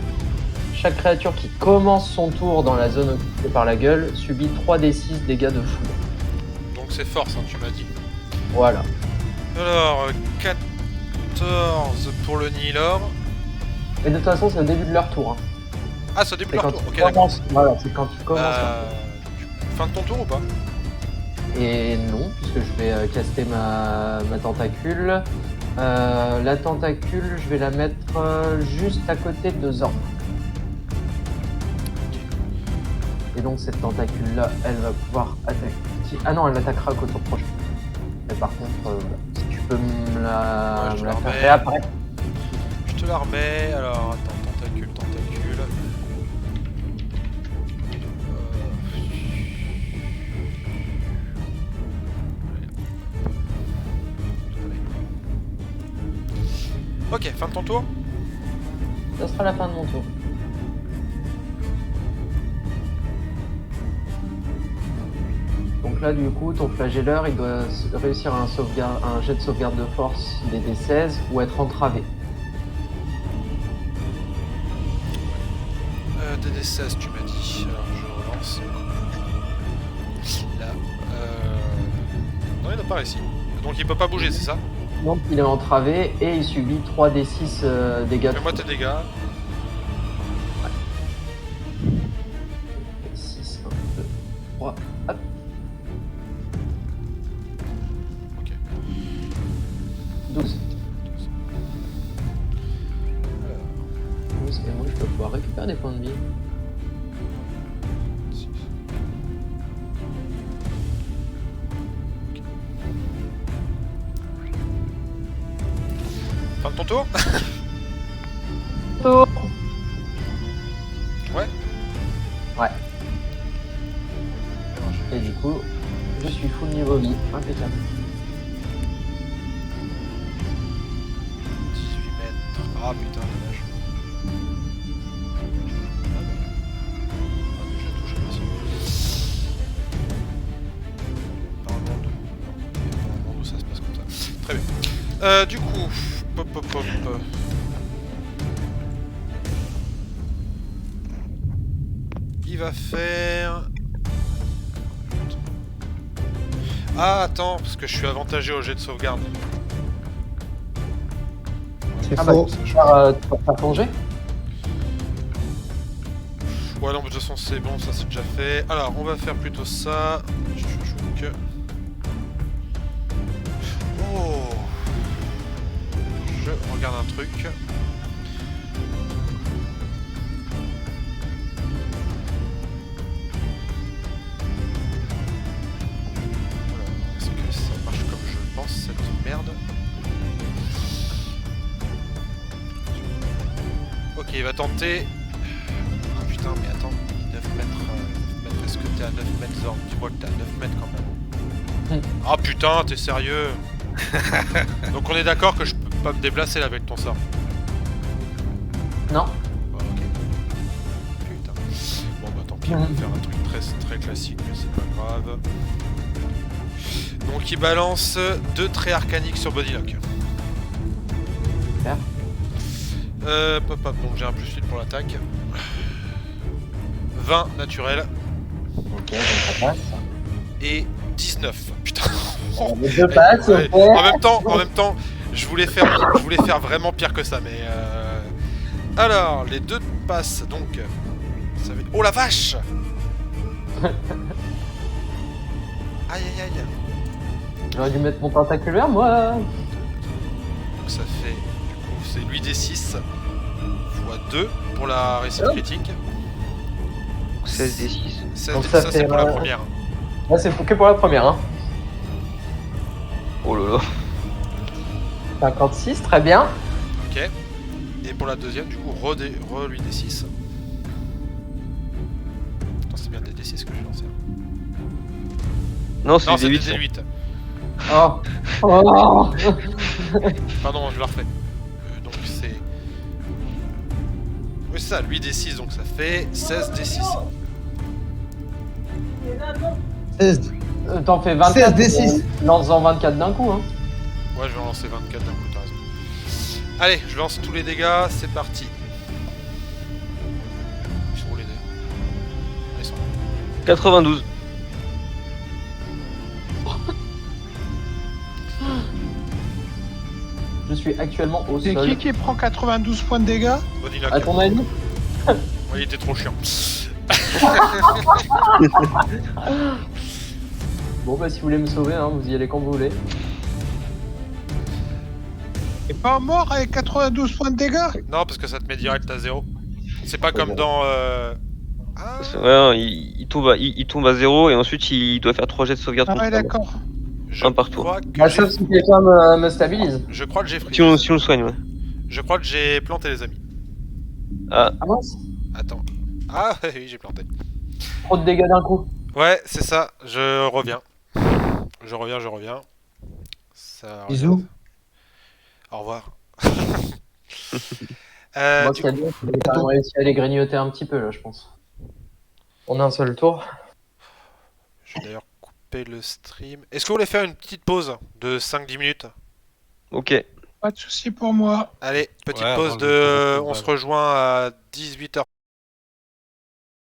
Chaque créature qui commence son tour dans la zone occupée par la gueule subit 3d6 dégâts de foudre. Donc c'est force, hein, tu m'as dit. Voilà. Alors, 14 pour le Nihilor. Et de toute façon, c'est au début de leur tour. Hein. Ah, c'est au début C'est de leur quand tour, ok, ils d'accord. commencent. Voilà, c'est quand ils commencent. Fin de ton tour ou pas? Et non, puisque je vais caster ma tentacule. La tentacule, je vais la mettre juste à côté de Zorn. Et donc cette tentacule-là, elle va pouvoir attaquer. Ah non, elle n'attaquera qu'au tour prochain. Mais par contre, si tu peux me la, Ouais, je me la la faire remets. réapparaître. Je te la remets. Alors, attends, tentacule. Ok, fin de ton tour. Ça sera la fin de mon tour. Donc là, du coup, ton flagelleur, il doit réussir un jet de sauvegarde de force des D16 ou être entravé. DD16, tu m'as dit. Alors je relance. Là. Non, il n'a pas réussi. Donc il peut pas bouger, c'est ça? Donc il est entravé et il subit 3d6 dégâts. Fais-moi tes dégâts. 6, 1, 2, 3, hop. Ok. 12. 12, et moi je peux pouvoir récupérer des points de vie. 6. Fin de ton tour? Tour. Ouais. Ouais. Et du coup, je suis full niveau vie. Impeccable. 18 mètres. Ah putain, dommage. Ah, déjà touché aussi. Pas un monde. Non, il y a pas un monde où ça se passe comme ça. Très bien. Du coup, pop. Il va faire. Ah, attends, parce que je suis avantagé au jet de sauvegarde. C'est Ah bah, faux. tu vas faire plonger. Ouais, non, mais de toute façon, c'est bon, ça c'est déjà fait. Alors, on va faire plutôt ça. Tchouk. Oh. Je regarde un truc. Alors, est-ce que ça marche comme je le pense, cette merde? Ok, il va tenter. Ah putain, mais attends, 9 mètres, est-ce que t'es à 9 mètres, Zorn? Dis-moi que t'es à 9 mètres quand même. Ah putain, t'es sérieux? Donc on est d'accord que je peux pas me déplacer là avec ton sort? Non. Ouais, ok. Putain. Bon bah tant pis, on va faire un truc très classique, mais c'est pas grave. Donc il balance 2 traits arcaniques sur Bodylock. Super. Donc j'ai un plus 8 pour l'attaque. 20 naturel Ok, donc ça passe. et 19. Putain. Les deux passes, Ouais. ok. En même temps, je voulais faire vraiment pire que ça, mais alors les deux passes donc. Ça fait... Oh la vache. Aïe. J'aurais dû mettre mon tentaculaire, moi. Donc ça fait du coup c'est lui des 6 fois 2 pour la réussite critique. 16 des 6. Donc Ça ça c'est fait, pour la première. Là, c'est que pour la première. Hein. Oh là là. 56, très bien. Ok. Et pour la deuxième, du coup, lui des 6. Attends, c'est bien des D6 que j'ai lancé. Non, c'est Non, des c'est 8. des D8. Oh. Oh. Pardon, je le refais. Donc c'est. Oui, c'est ça, lui des 6, donc ça fait 16 D6. 16. T'en fais 24. 16 D6. Lance-en 24 d'un coup. Hein. Ouais, je vais en lancer 24 d'un coup, t'as raison. Allez, je lance tous les dégâts, c'est parti. Ils sont où les dés? Ils sont. 92. Je suis actuellement au C'est sol. qui prend 92 points de dégâts? Bodylock. À ton avis? Ouais, il était trop chiant. Bon, bah, si vous voulez me sauver, hein, vous y allez quand vous voulez. T'es pas mort avec 92 points de dégâts? Non, parce que ça te met direct à 0. C'est pas comme dans. Ah, Ouais, il tombe à 0 et ensuite il doit faire 3 jets de sauvegarde. Ah ouais, constamment. d'accord. je un par tour. crois que Bah, j'ai- sauf si quelqu'un me stabilise. Je crois que j'ai pris. Si on le soigne, ouais. Je crois que j'ai planté les amis. Ah mince. Attends. Ah oui, j'ai planté. Trop de dégâts d'un coup. Ouais, c'est ça. Je reviens. Je reviens. Ça. Bisous. Au revoir. Moi, Du ce qu'il y a de bien, c'est que j'ai quand même réussi à les grignoter un petit peu, là, je pense. On a un seul tour. Je vais d'ailleurs couper le stream. Est-ce que vous voulez faire une petite pause de 5-10 minutes? Ok. Pas de soucis pour moi. Allez, petite Ouais, pause avant le de. tour de On se combat. rejoint à 18h.